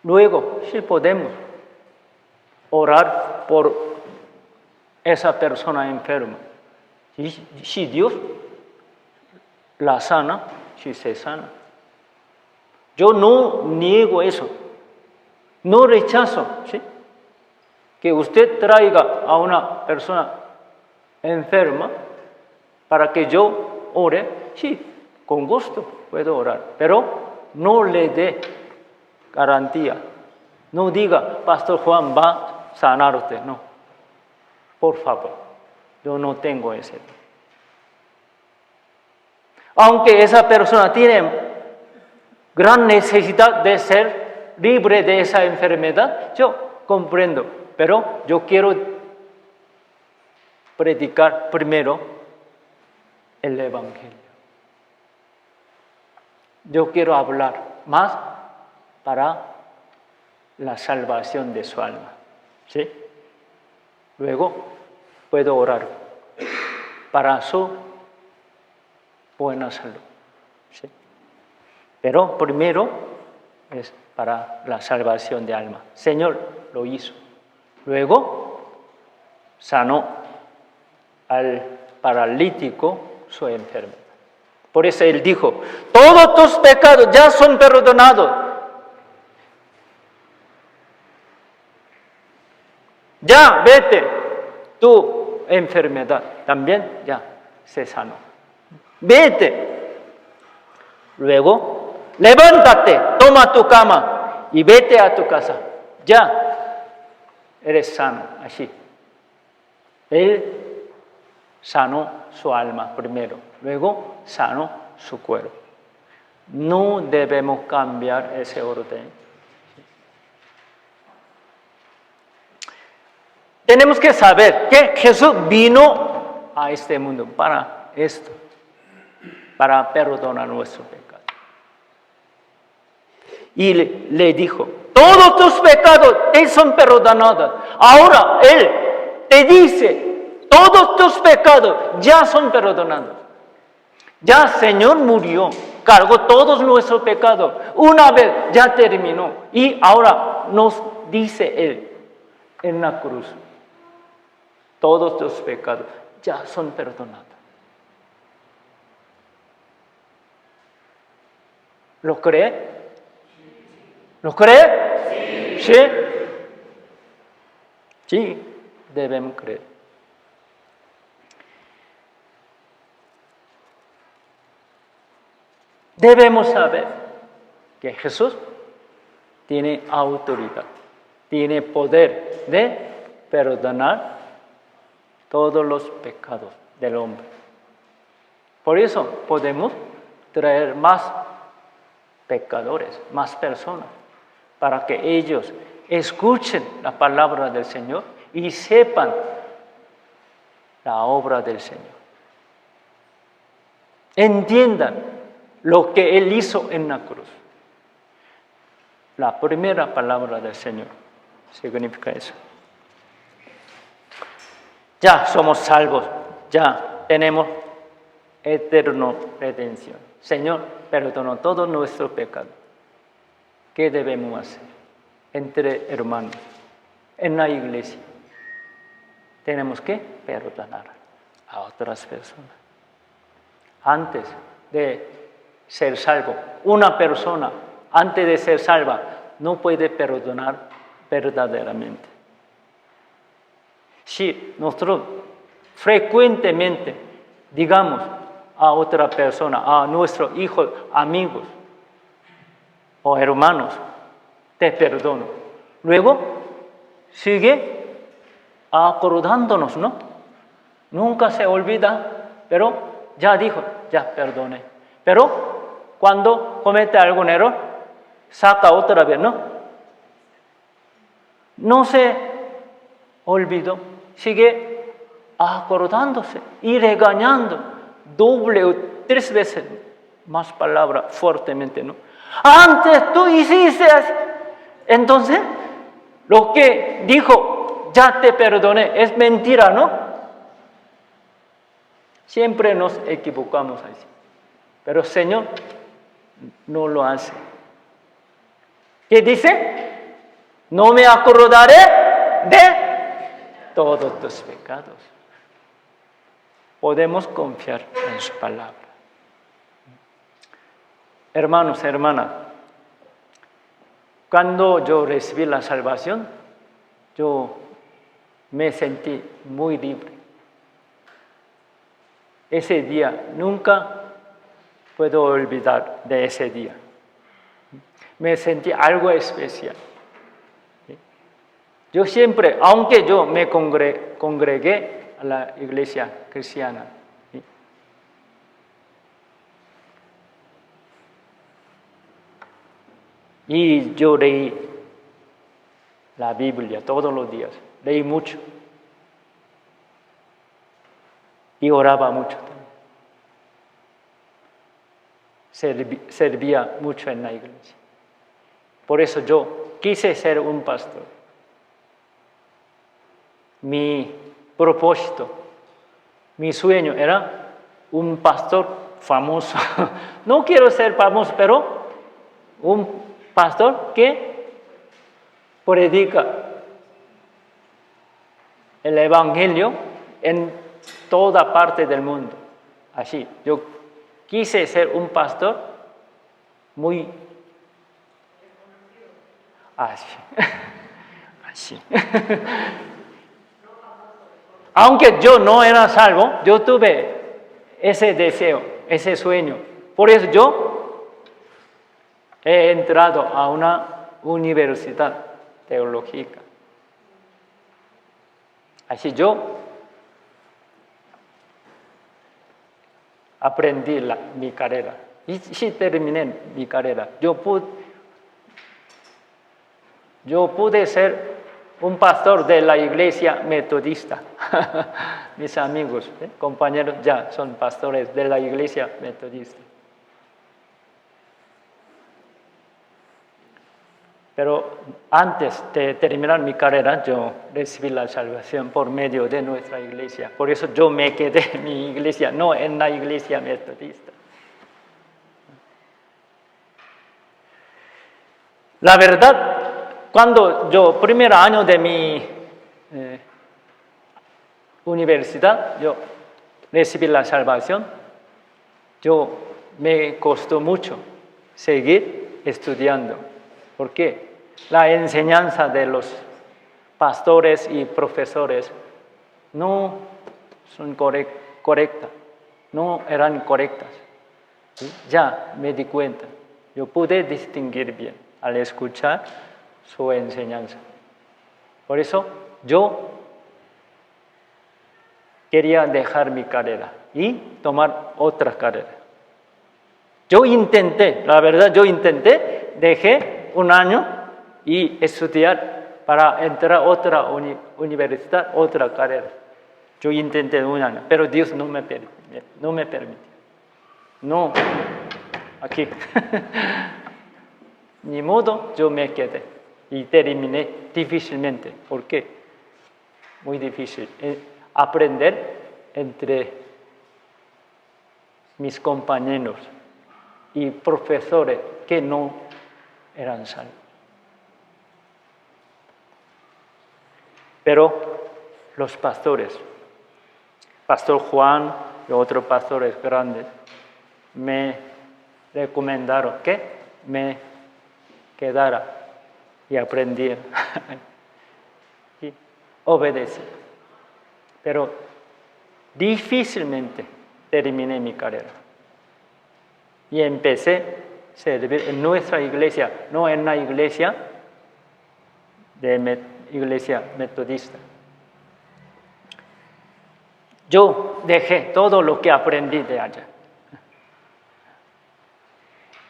Luego, si podemos orar por esa persona enferma, si Dios la sana, si se sana. Yo no niego eso, no rechazo, ¿sí? Que usted traiga a una persona enferma para que yo ore, sí, con gusto puedo orar, pero no le dé garantía. No diga, Pastor Juan va a sanarte, no. Por favor, yo no tengo ese. Aunque esa persona tiene gran necesidad de ser libre de esa enfermedad, yo comprendo, pero yo quiero predicar primero el Evangelio. Yo quiero hablar más para la salvación de su alma, ¿sí? Luego puedo orar para su buena salud, ¿sí? Pero primero es para la salvación de alma. Señor lo hizo. Luego sanó al paralítico su enfermedad. Por eso Él dijo, todos tus pecados ya son perdonados. Ya vete, tu enfermedad también ya se sanó. Vete. Luego, levántate, toma tu cama y vete a tu casa. Ya eres sano, así. Él sanó su alma primero, luego sanó su cuerpo. No debemos cambiar ese orden. Tenemos que saber que Jesús vino a este mundo para esto, para perdonar nuestro pecado. Y le dijo, todos tus pecados te son perdonados. Ahora Él te dice, todos tus pecados ya son perdonados. Ya el Señor murió, cargó todos nuestros pecados. Una vez ya terminó. Y ahora nos dice Él en la cruz, todos tus pecados ya son perdonados. ¿Lo cree? ¿Lo cree? Sí. ¿Sí? Sí, debemos creer. Debemos saber que Jesús tiene autoridad, tiene poder de perdonar todos los pecados del hombre. Por eso podemos traer más pecadores, más personas, para que ellos escuchen la palabra del Señor y sepan la obra del Señor. Entiendan lo que Él hizo en la cruz. La primera palabra del Señor significa eso. Ya somos salvos, ya tenemos eterna redención. Señor, perdona todos nuestros pecados. ¿Qué debemos hacer entre hermanos en la iglesia? Tenemos que perdonar a otras personas. Antes de ser salvo, una persona, antes de ser salva, no puede perdonar verdaderamente. Si nosotros frecuentemente digamos a otra persona, a nuestros hijos, amigos o hermanos, te perdono. Luego sigue acordándonos, ¿no? Nunca se olvida, pero ya dijo, ya perdoné. Pero cuando comete algún error, saca otra vez, ¿no? No se olvidó, sigue acordándose y regañando doble o 3 veces más palabras fuertemente, ¿no? Antes tú hiciste así. Entonces, lo que dijo, ya te perdoné, es mentira, ¿no? Siempre nos equivocamos así. Pero el Señor no lo hace. ¿Qué dice? No me acordaré de todos tus pecados. Podemos confiar en su palabra. Hermanos, hermanas, cuando yo recibí la salvación, yo me sentí muy libre. Ese día, nunca puedo olvidar de ese día. Me sentí algo especial. Yo siempre, aunque yo me congregué a la iglesia cristiana, y yo leí la Biblia todos los días, leí mucho y oraba mucho también. Servía mucho en la iglesia. Por eso yo quise ser un pastor. Mi propósito, mi sueño era un pastor famoso. No quiero ser famoso, pero un pastor que predica el evangelio en toda parte del mundo. Así, yo quise ser un pastor muy así. Aunque yo no era salvo, yo tuve ese deseo, ese sueño. Por eso yo he entrado a una universidad teológica. Así yo aprendí mi carrera. Y sí terminé mi carrera. Yo pude ser un pastor de la iglesia metodista. Mis amigos, compañeros ya son pastores de la iglesia metodista. Pero antes de terminar mi carrera, yo recibí la salvación por medio de nuestra iglesia. Por eso yo me quedé en mi iglesia, no en la iglesia metodista. La verdad, cuando yo, primer año de mi universidad, yo recibí la salvación, me costó mucho seguir estudiando. ¿Por qué? La enseñanza de los pastores y profesores no son correctas, no eran correctas. ¿Sí? Ya me di cuenta, yo pude distinguir bien al escuchar su enseñanza. Por eso yo quería dejar mi carrera y tomar otra carrera. Yo intenté, la verdad, dejé un año y estudiar para entrar a otra universidad, otra carrera. Yo intenté un año, pero Dios no me permitió. No, aquí. Ni modo, yo me quedé y terminé difícilmente. ¿Por qué? Muy difícil. Aprender entre mis compañeros y profesores que no eran salvos. Pero los pastores, Pastor Juan y otros pastores grandes, me recomendaron que me quedara y aprendiera y obedecer. Pero difícilmente terminé mi carrera. Y empecé a servir en nuestra iglesia, no en la iglesia iglesia metodista. Yo dejé todo lo que aprendí de allá.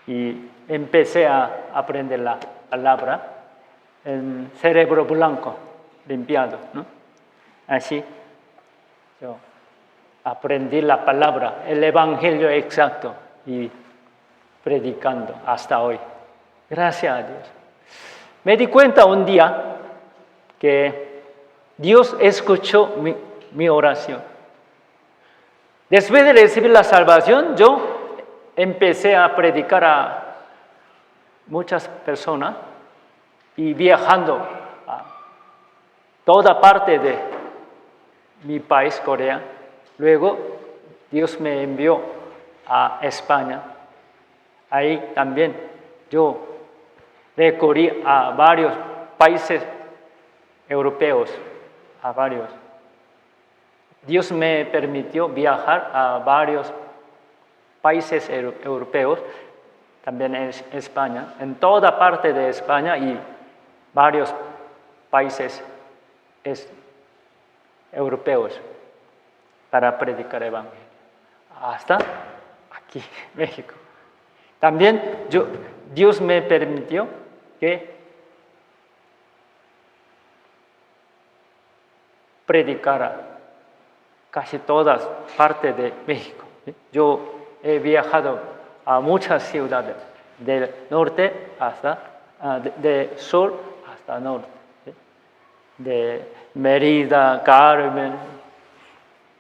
Y empecé a aprender la palabra en cerebro blanco, limpiado, ¿no? Así yo aprendí la palabra, el evangelio exacto y predicando hasta hoy. Gracias a Dios. Me di cuenta un día que Dios escuchó mi oración. Después de recibir la salvación, yo empecé a predicar a muchas personas y viajando a toda parte de mi país, Corea. Luego, Dios me envió a España. Ahí también yo recorrí a varios países europeos, a varios. Dios me permitió viajar a varios países europeos, también en España, en toda parte de España y varios países europeos para predicar el evangelio. Hasta aquí, México. También Dios me permitió que predicara casi todas partes de México. Yo he viajado a muchas ciudades, del norte de sur hasta norte, de Mérida, Carmen,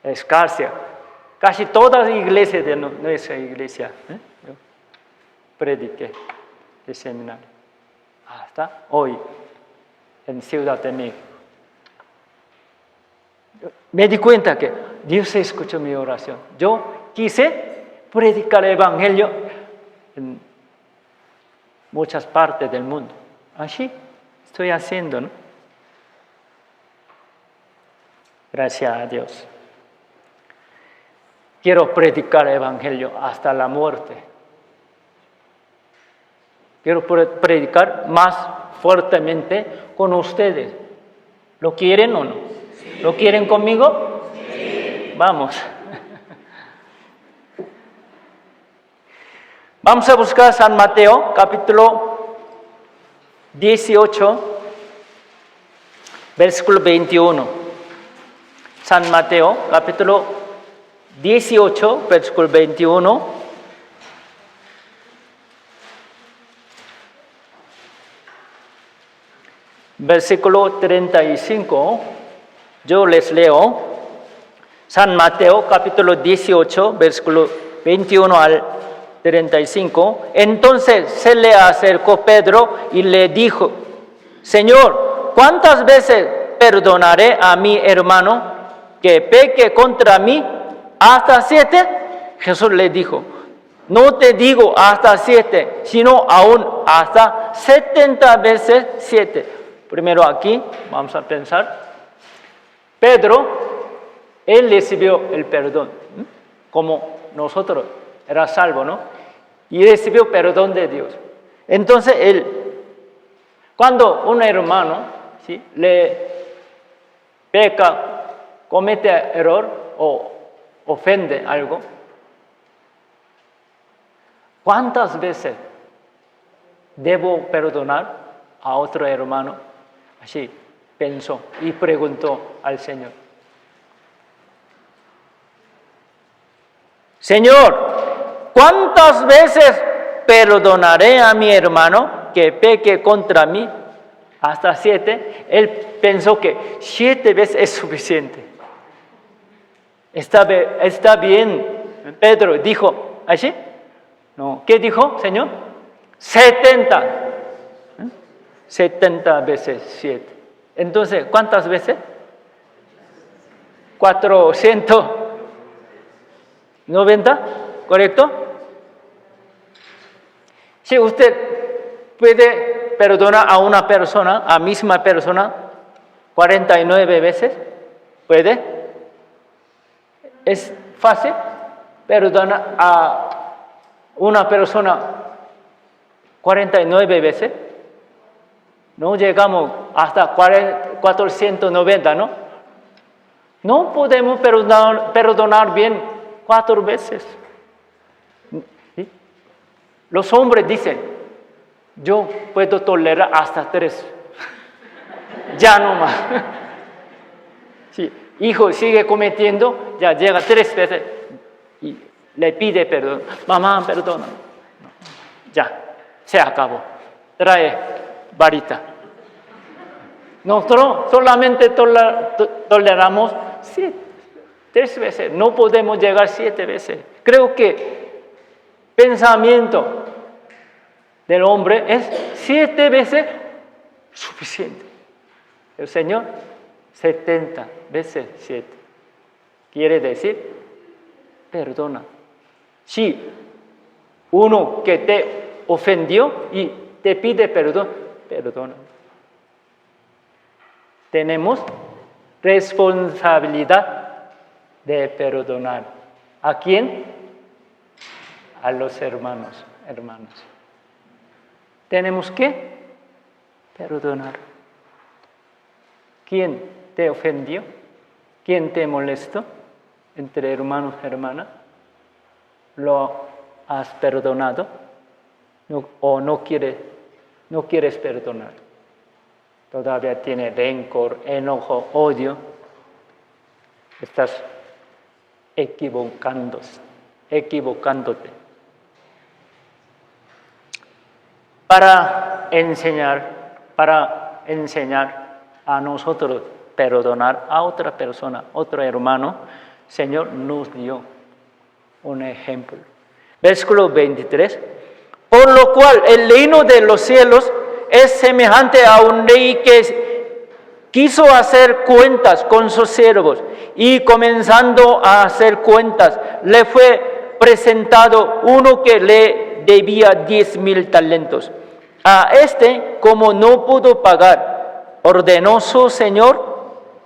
Escarcia, casi todas las iglesias de nuestra iglesia. Yo prediqué el seminario hasta hoy en Ciudad de México. Me di cuenta que Dios escuchó mi oración. Yo quise predicar el evangelio en muchas partes del mundo. Así estoy haciendo, ¿no? Gracias a Dios. Quiero predicar el evangelio hasta la muerte. Quiero predicar más fuertemente con ustedes. ¿Lo quieren o no? Sí. ¿Lo quieren conmigo? Sí. Vamos. Vamos a buscar San Mateo, capítulo 18, versículo 21. San Mateo, capítulo 18, versículo 21. Versículo 35, yo les leo. San Mateo, capítulo 18, versículo 21 al 35. Entonces se le acercó Pedro y le dijo: Señor, ¿cuántas veces perdonaré a mi hermano que peque contra mí? ¿Hasta 7? Jesús le dijo: no te digo hasta 7, sino aún hasta 70 veces 7. Primero aquí, vamos a pensar. Pedro, él recibió el perdón, como nosotros, era salvo, ¿no? Y recibió perdón de Dios. Entonces, cuando un hermano, ¿sí?, le peca, comete error, o ofende algo, ¿cuántas veces debo perdonar a otro hermano? Así pensó y preguntó al Señor. Señor, ¿cuántas veces perdonaré a mi hermano que peque contra mí? Hasta 7. Él pensó que 7 veces es suficiente. Está bien. Pedro dijo, ¿así? No. ¿Qué dijo, Señor? 70. 70 veces 7. Entonces, ¿cuántas veces? 490, ¿correcto? Si usted puede perdonar a una persona, a misma persona, 49 veces, ¿puede? ¿Es fácil perdonar a una persona 49 veces? No llegamos hasta 490, ¿no? No podemos perdonar bien 4 veces. ¿Sí? Los hombres dicen, yo puedo tolerar hasta 3. Ya no más. Sí, hijo sigue cometiendo, ya llega 3 veces y le pide perdón. Mamá, perdona. Ya, se acabó. Trae varita. Nosotros solamente toleramos 3 veces. No podemos llegar 7 veces. Creo que pensamiento del hombre es 7 veces suficiente. El Señor, 70 veces 7. Quiere decir, perdona. Si uno que te ofendió y te pide perdón, perdona. Tenemos responsabilidad de perdonar. ¿A quién? A los hermanos. Tenemos que perdonar. ¿Quién te ofendió? ¿Quién te molestó? Entre hermanos y hermanas. ¿Lo has perdonado? ¿O no quieres perdonar? Todavía tiene rencor, enojo, odio. Estás equivocándote. Para enseñar a nosotros perdonar a otra persona, otro hermano, Señor nos dio un ejemplo. Versículo 23. Por lo cual el reino de los cielos es semejante a un rey que quiso hacer cuentas con sus siervos y comenzando a hacer cuentas le fue presentado uno que le debía 10,000 talentos. A este, como no pudo pagar, ordenó su señor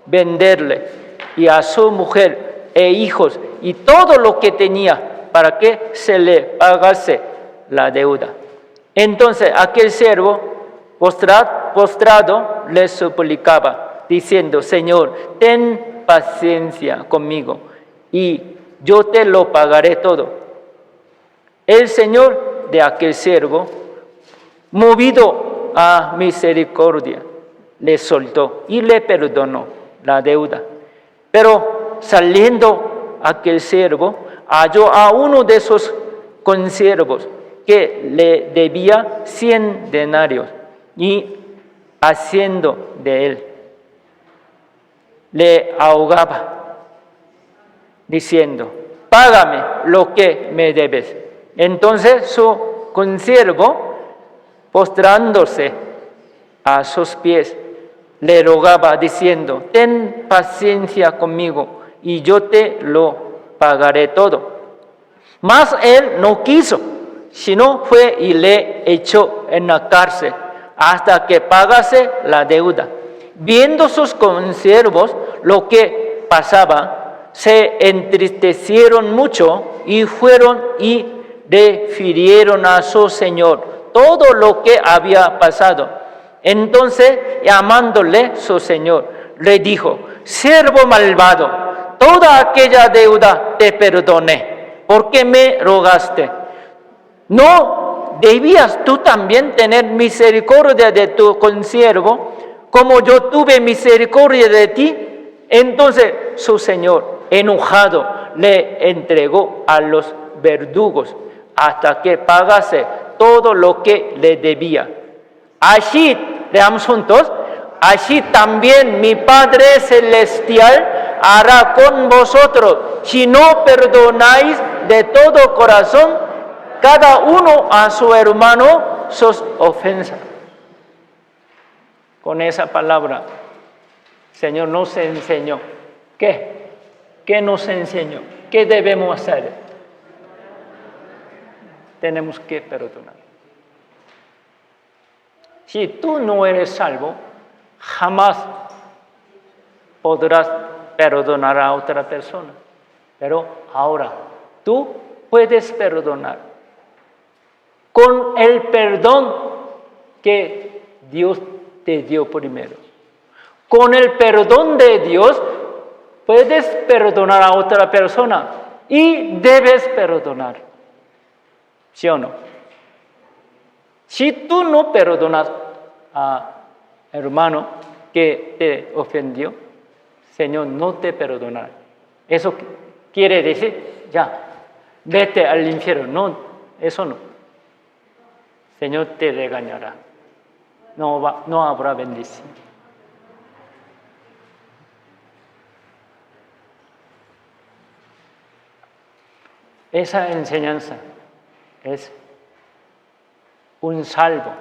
venderle y a su mujer e hijos y todo lo que tenía para que se le pagase la deuda. Entonces aquel siervo postrado le suplicaba, diciendo, Señor, ten paciencia conmigo y yo te lo pagaré todo. El señor de aquel siervo, movido a misericordia, le soltó y le perdonó la deuda. Pero saliendo aquel siervo, halló a uno de sus consiervos que le debía 100 denarios. Y haciendo de él, le ahogaba, diciendo, págame lo que me debes. Entonces su consiervo, postrándose a sus pies, le rogaba, diciendo, ten paciencia conmigo y yo te lo pagaré todo. Mas él no quiso, sino fue y le echó en la cárcel hasta que pagase la deuda. Viendo sus consiervos lo que pasaba, se entristecieron mucho y fueron y refirieron a su señor todo lo que había pasado. Entonces, llamándole su señor, le dijo, siervo malvado, toda aquella deuda te perdoné, porque me rogaste. ¿No debías tú también tener misericordia de tu consiervo, como yo tuve misericordia de ti? Entonces su señor, enojado, le entregó a los verdugos hasta que pagase todo lo que le debía. Así, leamos juntos, así también mi Padre Celestial hará con vosotros, si no perdonáis de todo corazón cada uno a su hermano sus ofensas. Con esa palabra, Señor nos enseñó. ¿Qué? ¿Qué nos enseñó? ¿Qué debemos hacer? Tenemos que perdonar. Si tú no eres salvo, jamás podrás perdonar a otra persona. Pero ahora, tú puedes perdonar con el perdón que Dios te dio primero. Con el perdón de Dios, puedes perdonar a otra persona y debes perdonar. ¿Sí o no? Si tú no perdonas a hermano que te ofendió, Señor no te perdonará. Eso quiere decir, ya, vete al infierno. No, eso no. Señor te regañará. No habrá bendición. Esa enseñanza es un salvo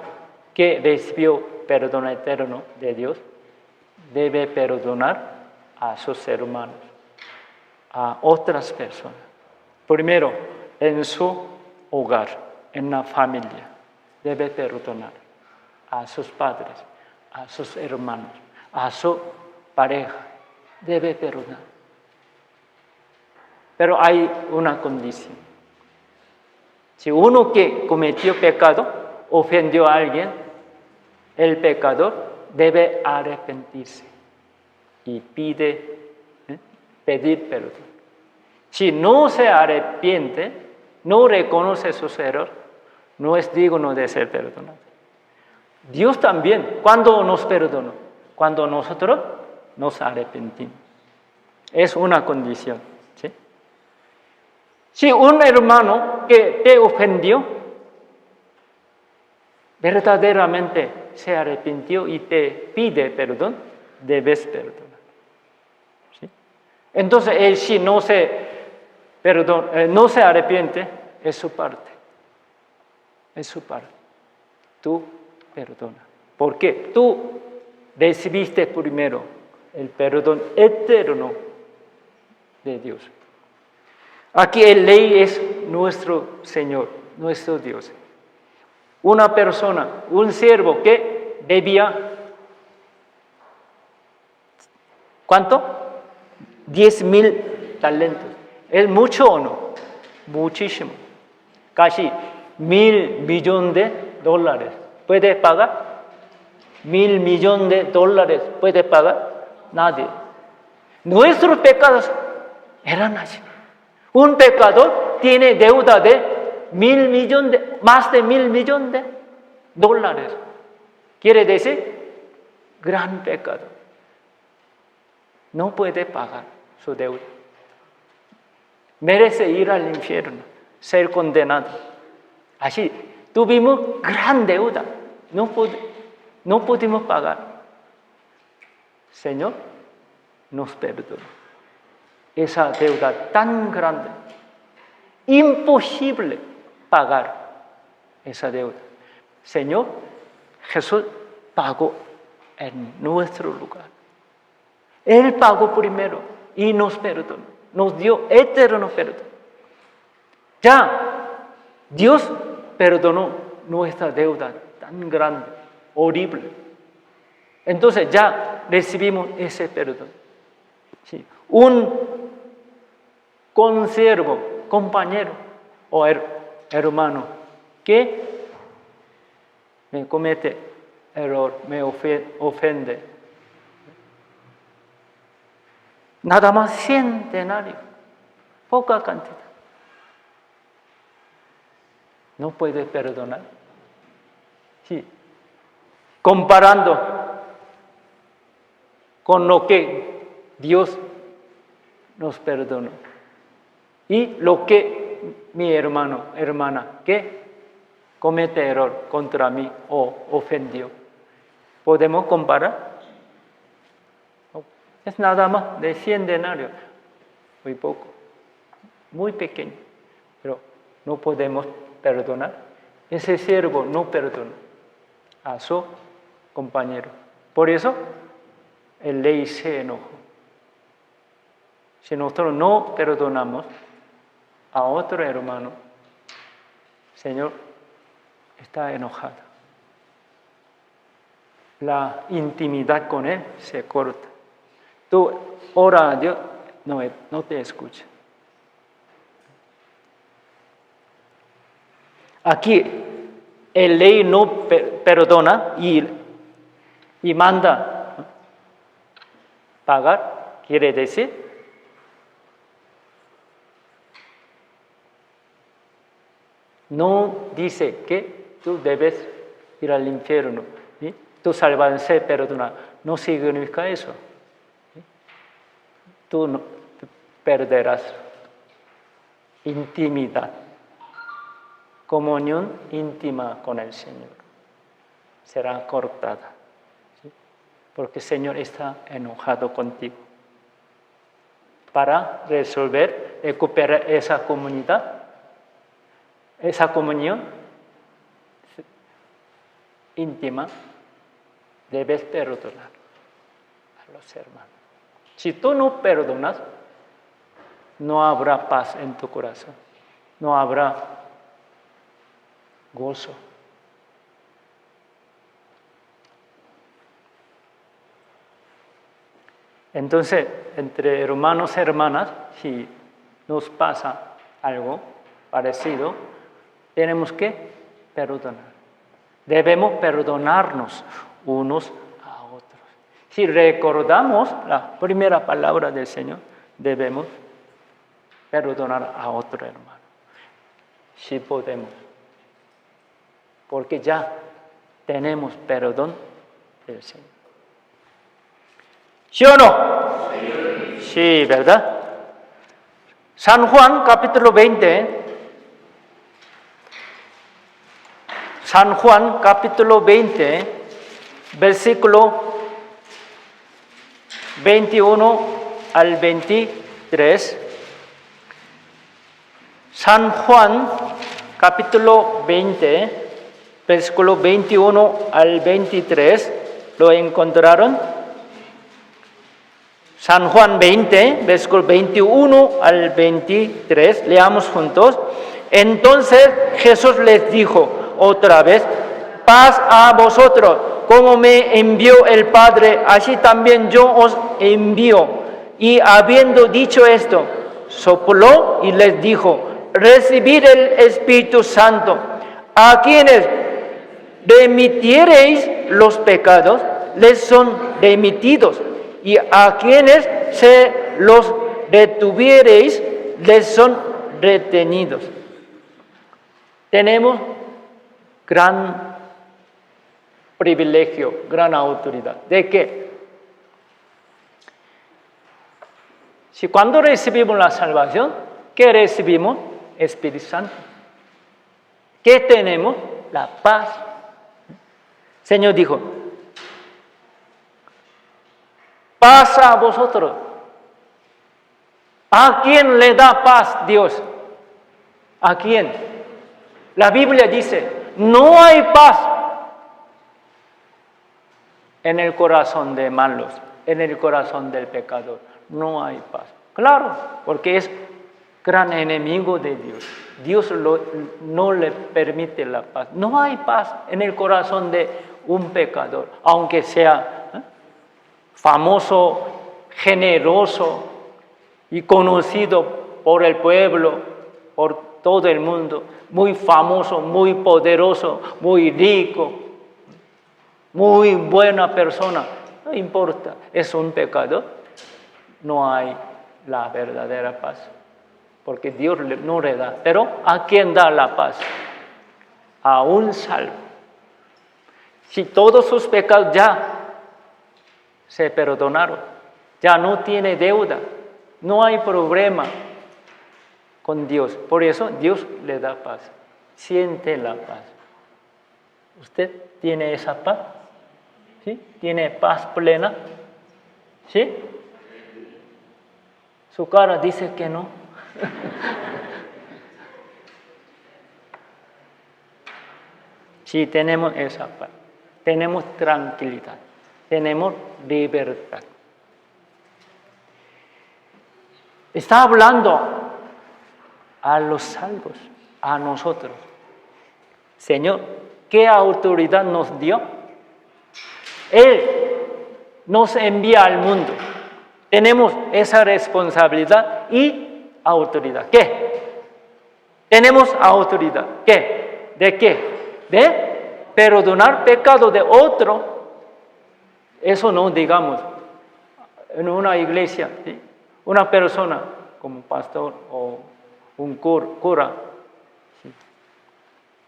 que recibió perdón eterno de Dios, debe perdonar a sus hermanos, a otras personas. Primero, en su hogar, en la familia, debe perdonar a sus padres, a sus hermanos, a su pareja, debe perdonar. Pero hay una condición. Si uno que cometió pecado ofendió a alguien, el pecador debe arrepentirse y pedir perdón. Si no se arrepiente, no reconoce sus errores, no es digno de ser perdonado. Dios también, ¿cuándo nos perdonó? Cuando nosotros nos arrepentimos. Es una condición. ¿Sí? Si un hermano que te ofendió, verdaderamente se arrepintió y te pide perdón, debes perdonar. ¿Sí? Entonces, él si no se arrepiente, es su parte. Es su parte. Tú perdona. Porque tú recibiste primero el perdón eterno de Dios. Aquí el ley es nuestro Señor, nuestro Dios. Una persona, un siervo que debía, ¿cuánto? 10,000 talentos. ¿Es mucho o no? Muchísimo. Casi 1,000 millones de dólares. ¿Puede pagar? 1,000 millones de dólares. ¿Puede pagar? Nadie. Nuestros pecados eran así. Un pecador tiene deuda de más de 1,000 millones de dólares. Quiere decir, gran pecado. No puede pagar su deuda. Merece ir al infierno, ser condenado. Así, tuvimos gran deuda. No pudimos pagar. Señor, nos perdonó. Esa deuda tan grande, imposible pagar esa deuda. Señor, Jesús pagó en nuestro lugar. Él pagó primero y nos perdonó, nos dio eterno perdón. Ya, Dios perdonó nuestra deuda tan grande, horrible. Entonces ya recibimos ese perdón. Sí. Un consiervo, compañero o hermano que me comete error, me ofende. Nada más 100 denarios, poca cantidad. No puede perdonar. Sí. Comparando con lo que Dios nos perdonó y lo que mi hermano, hermana, que comete error contra mí o ofendió. ¿Podemos comparar? Es nada más de 100 denarios, muy poco, muy pequeño, pero no podemos perdonar. Ese siervo no perdona a su compañero. Por eso el rey se enojó. Si nosotros no perdonamos a otro hermano, el Señor está enojado. La intimidad con Él se corta. Tú ora a Dios, no te escucha. Aquí el rey no perdona y manda pagar, quiere decir no dice que tú debes ir al infierno, ¿sí? Tu salvación se perdona. No significa eso. ¿Sí? Tú no, perderás intimidad, comunión íntima con el Señor. Será cortada, ¿sí? Porque el Señor está enojado contigo. Para recuperar esa comunidad, esa comunión íntima, debes perdonar a los hermanos. Si tú no perdonas, no habrá paz en tu corazón, no habrá gozo. Entonces, entre hermanos y hermanas, si nos pasa algo parecido, tenemos que perdonar. Debemos perdonarnos unos a otros. Si recordamos la primera palabra del Señor, debemos perdonar a otro hermano. Si podemos. Porque ya tenemos perdón del Señor. ¿Sí o no? Sí, ¿verdad? San Juan, capítulo 20. San Juan, capítulo 20, versículo 21 al 23. San Juan, capítulo 20, versículo 21 al 23. ¿Lo encontraron? San Juan 20, versículo 21 al 23. Leamos juntos. Entonces Jesús les dijo otra vez: paz a vosotros, como me envió el Padre, así también yo os envío. Y habiendo dicho esto, sopló y les dijo: recibid el Espíritu Santo. A quienes remitiereis los pecados, les son remitidos, y a quienes se los retuviereis, les son retenidos. Tenemos gran privilegio, gran autoridad. ¿De qué? Si cuando recibimos la salvación, ¿qué recibimos? Espíritu Santo. ¿Qué tenemos? La paz. El Señor dijo: paz a vosotros. ¿A quién le da paz Dios? ¿A quién? La Biblia dice: no hay paz en el corazón de malos, en el corazón del pecador. No hay paz. Claro, porque es gran enemigo de Dios. Dios no le permite la paz. No hay paz en el corazón de un pecador, aunque sea famoso, generoso y conocido por el pueblo, por todo el mundo, muy famoso, muy poderoso, muy rico, muy buena persona. No importa, es un pecador. no hay la verdadera paz. Porque Dios no le da. Pero ¿a quién da la paz? A un salvo. Si todos sus pecados ya se perdonaron, ya no tiene deuda, no hay problema con Dios. Por eso Dios le da paz. Siente la paz. ¿Usted tiene esa paz? ¿Sí? ¿Tiene paz plena? ¿Sí? Su cara dice que no. Sí, tenemos esa paz. Tenemos tranquilidad. Tenemos libertad. Está hablando a los salvos, a nosotros. Señor, ¿qué autoridad nos dio? Él nos envía al mundo. Tenemos esa responsabilidad y autoridad. ¿Qué? Tenemos autoridad. ¿Qué? ¿De qué? De perdonar pecado de otro. Eso no digamos en una iglesia, ¿sí? Una persona como pastor o un cura, ¿sí?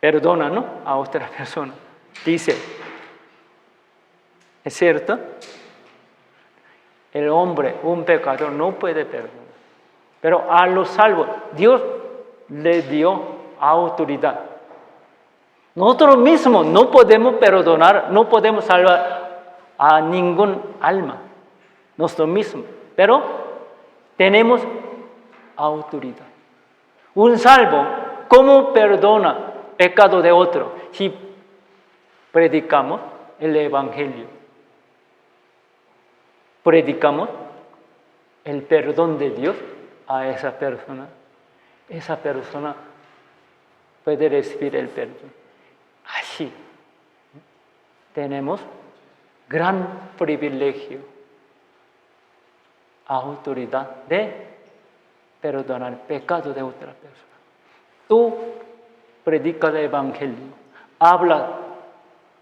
Perdona, ¿no? A otra persona. Dice, ¿es cierto? El hombre, un pecador, no puede perdonar. Pero a los salvos, Dios le dio autoridad. Nosotros mismos no podemos perdonar, no podemos salvar a ningún alma, nosotros mismos. Pero tenemos autoridad. Un salvo, ¿cómo perdona pecado de otro? Si predicamos el Evangelio. Predicamos el perdón de Dios a esa persona puede recibir el perdón. Así tenemos gran privilegio, autoridad de perdonar pecado de otra persona. Tú predicas el Evangelio, habla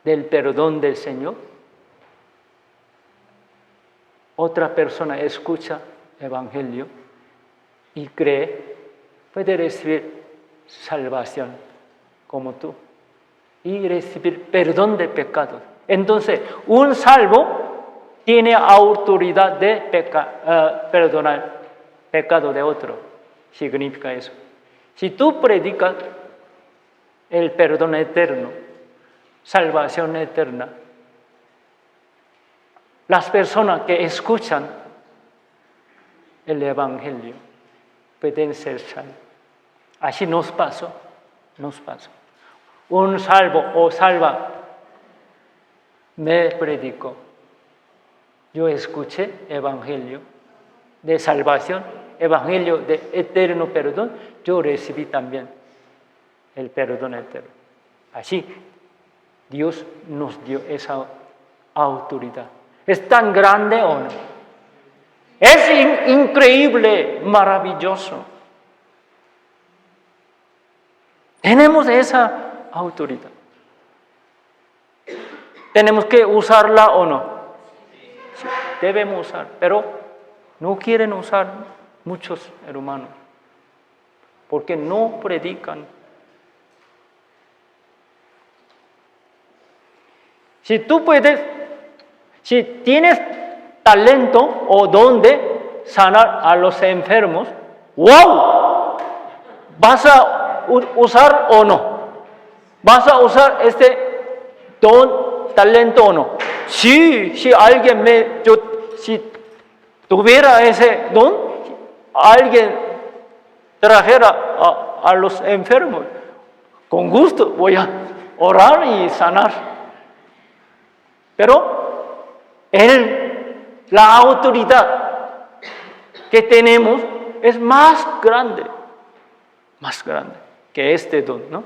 del perdón del Señor. Otra persona escucha el Evangelio y cree, puede recibir salvación como tú y recibir perdón de pecados. Entonces, un salvo tiene autoridad de perdonar pecado de otro. Significa eso. Si tú predicas el perdón eterno, salvación eterna, las personas que escuchan el Evangelio pueden ser salvos. Así nos pasó. Un salvo o salva me predicó. Yo escuché Evangelio de salvación, Evangelio de eterno perdón. Yo recibí también el perdón eterno. Así Dios nos dio esa autoridad. ¿Es tan grande o no? Es increíble, maravilloso. Tenemos esa autoridad. ¿Tenemos que usarla o no? Sí, debemos usar, pero no quieren usar muchos hermanos, porque no predican. Si tú puedes, si tienes talento o don de sanar a los enfermos, ¡wow! ¿Vas a usar o no? ¿Vas a usar este don, talento o no? Sí, si alguien si tuviera ese don, alguien trajera a los enfermos, con gusto voy a orar y sanar. Pero la autoridad que tenemos es más grande que este don, ¿no?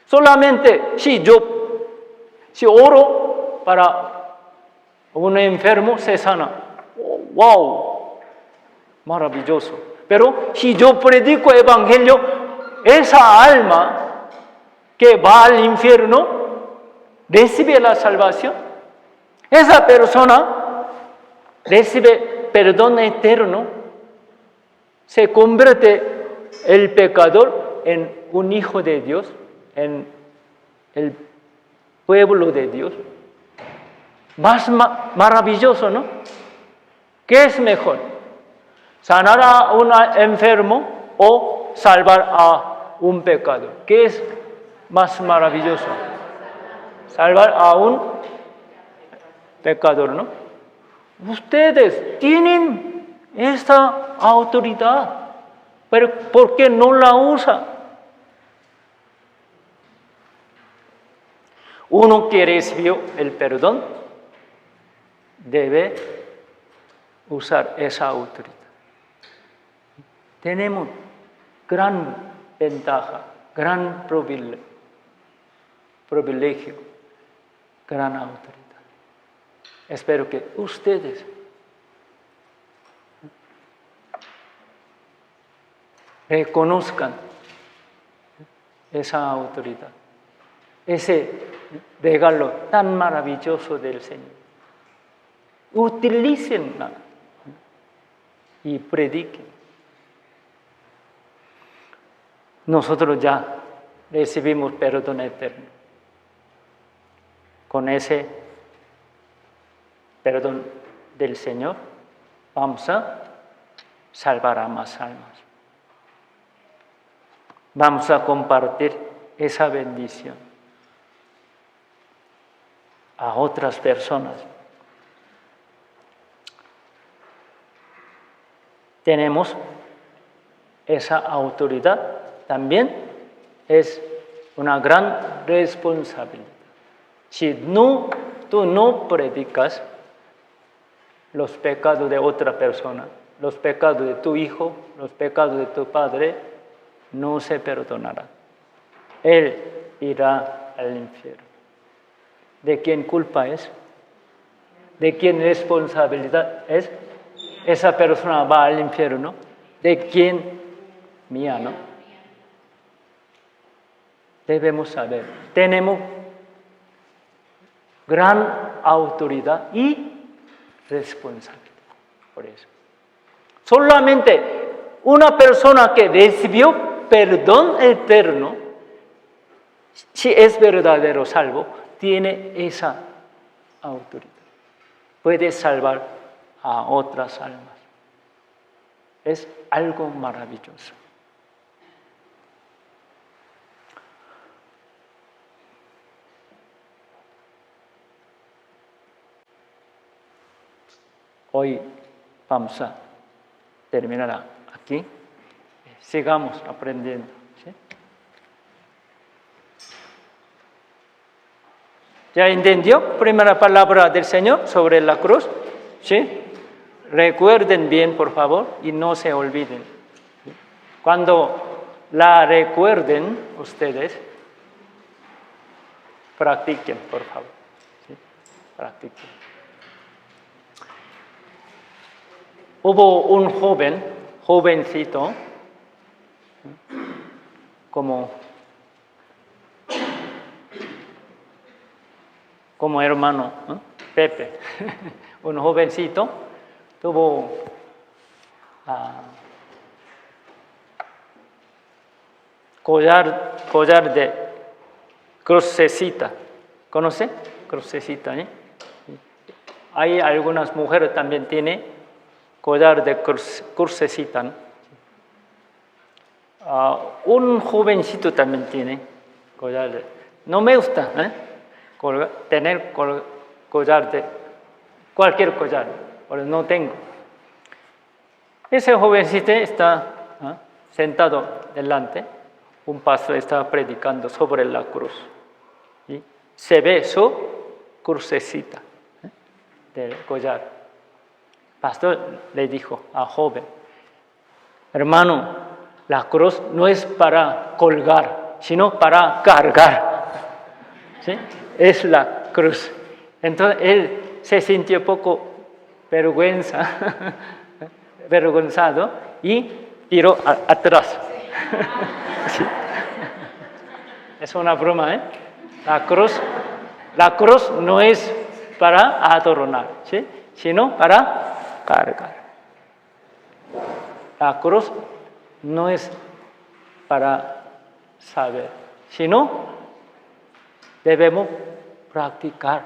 Solamente si oro para un enfermo se sana, wow, maravilloso. Pero si yo predico el Evangelio, esa alma que va al infierno recibe la salvación. Esa persona recibe perdón eterno, se convierte el pecador en un hijo de Dios, en el pueblo de Dios. Más maravilloso, ¿no? ¿Qué es mejor? ¿Sanar a un enfermo o salvar a un pecador? ¿Qué es más maravilloso? Salvar a un pecador, ¿no? Ustedes tienen esta autoridad, pero ¿por qué no la usan? Uno que recibió el perdón debe usar esa autoridad. Tenemos gran ventaja, gran privilegio, gran autoridad. Espero que ustedes reconozcan esa autoridad, ese regalo tan maravilloso del Señor. Utilícenla y prediquen. Nosotros ya recibimos perdón eterno. Con ese perdón del Señor vamos a salvar a más almas. Vamos a compartir esa bendición a otras personas. Tenemos esa autoridad, también es una gran responsabilidad. Si tú no predicas los pecados de otra persona, los pecados de tu hijo, los pecados de tu padre, no se perdonará. Él irá al infierno. ¿De quién culpa es? ¿De quién responsabilidad es? Esa persona va al infierno. ¿De quién? Mía, ¿no? Debemos saber. Tenemos gran autoridad y responsabilidad. Por eso. Solamente una persona que recibió perdón eterno, si es verdadero salvo, tiene esa autoridad. Puede salvar a otras almas. Es algo maravilloso. Hoy vamos a terminar aquí. Sigamos aprendiendo. ¿Sí? ¿Ya entendió? Primera palabra del Señor sobre la cruz. ¿Sí? Recuerden bien, por favor, y no se olviden. Cuando la recuerden ustedes, practiquen, por favor. ¿Sí? Practiquen. Hubo un jovencito, como hermano, ¿no? Pepe, un jovencito, tuvo collar de crucecita. ¿Conoce? Crucecita, ¿eh? Hay algunas mujeres también tienen collar de crucecita, ¿no? Un jovencito también tiene collar de... No me gusta tener collar de... Cualquier collar, pero no tengo. Ese jovencito está sentado delante. Un pastor está predicando sobre la cruz. ¿Sí? Se ve su crucecita del collar. Pastor le dijo al joven, hermano, la cruz no es para colgar, sino para cargar. ¿Sí? Es la cruz. Entonces él se sintió poco vergonzado y tiró atrás. Sí. Es una broma, ¿eh? La cruz no es para adornar, ¿sí? Sino para cargar. La cruz no es para saber, sino debemos practicar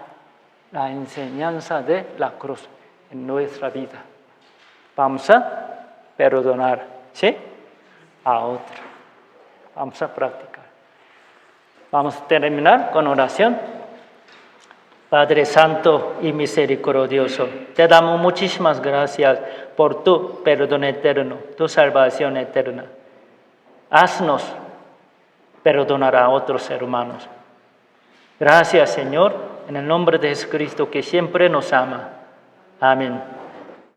la enseñanza de la cruz en nuestra vida. Vamos a perdonar, ¿sí? A otro. Vamos a practicar. Vamos a terminar con oración. Padre Santo y Misericordioso, te damos muchísimas gracias por tu perdón eterno, tu salvación eterna. Haznos perdonar a otros hermanos. Gracias, Señor, en el nombre de Jesucristo que siempre nos ama. Amén.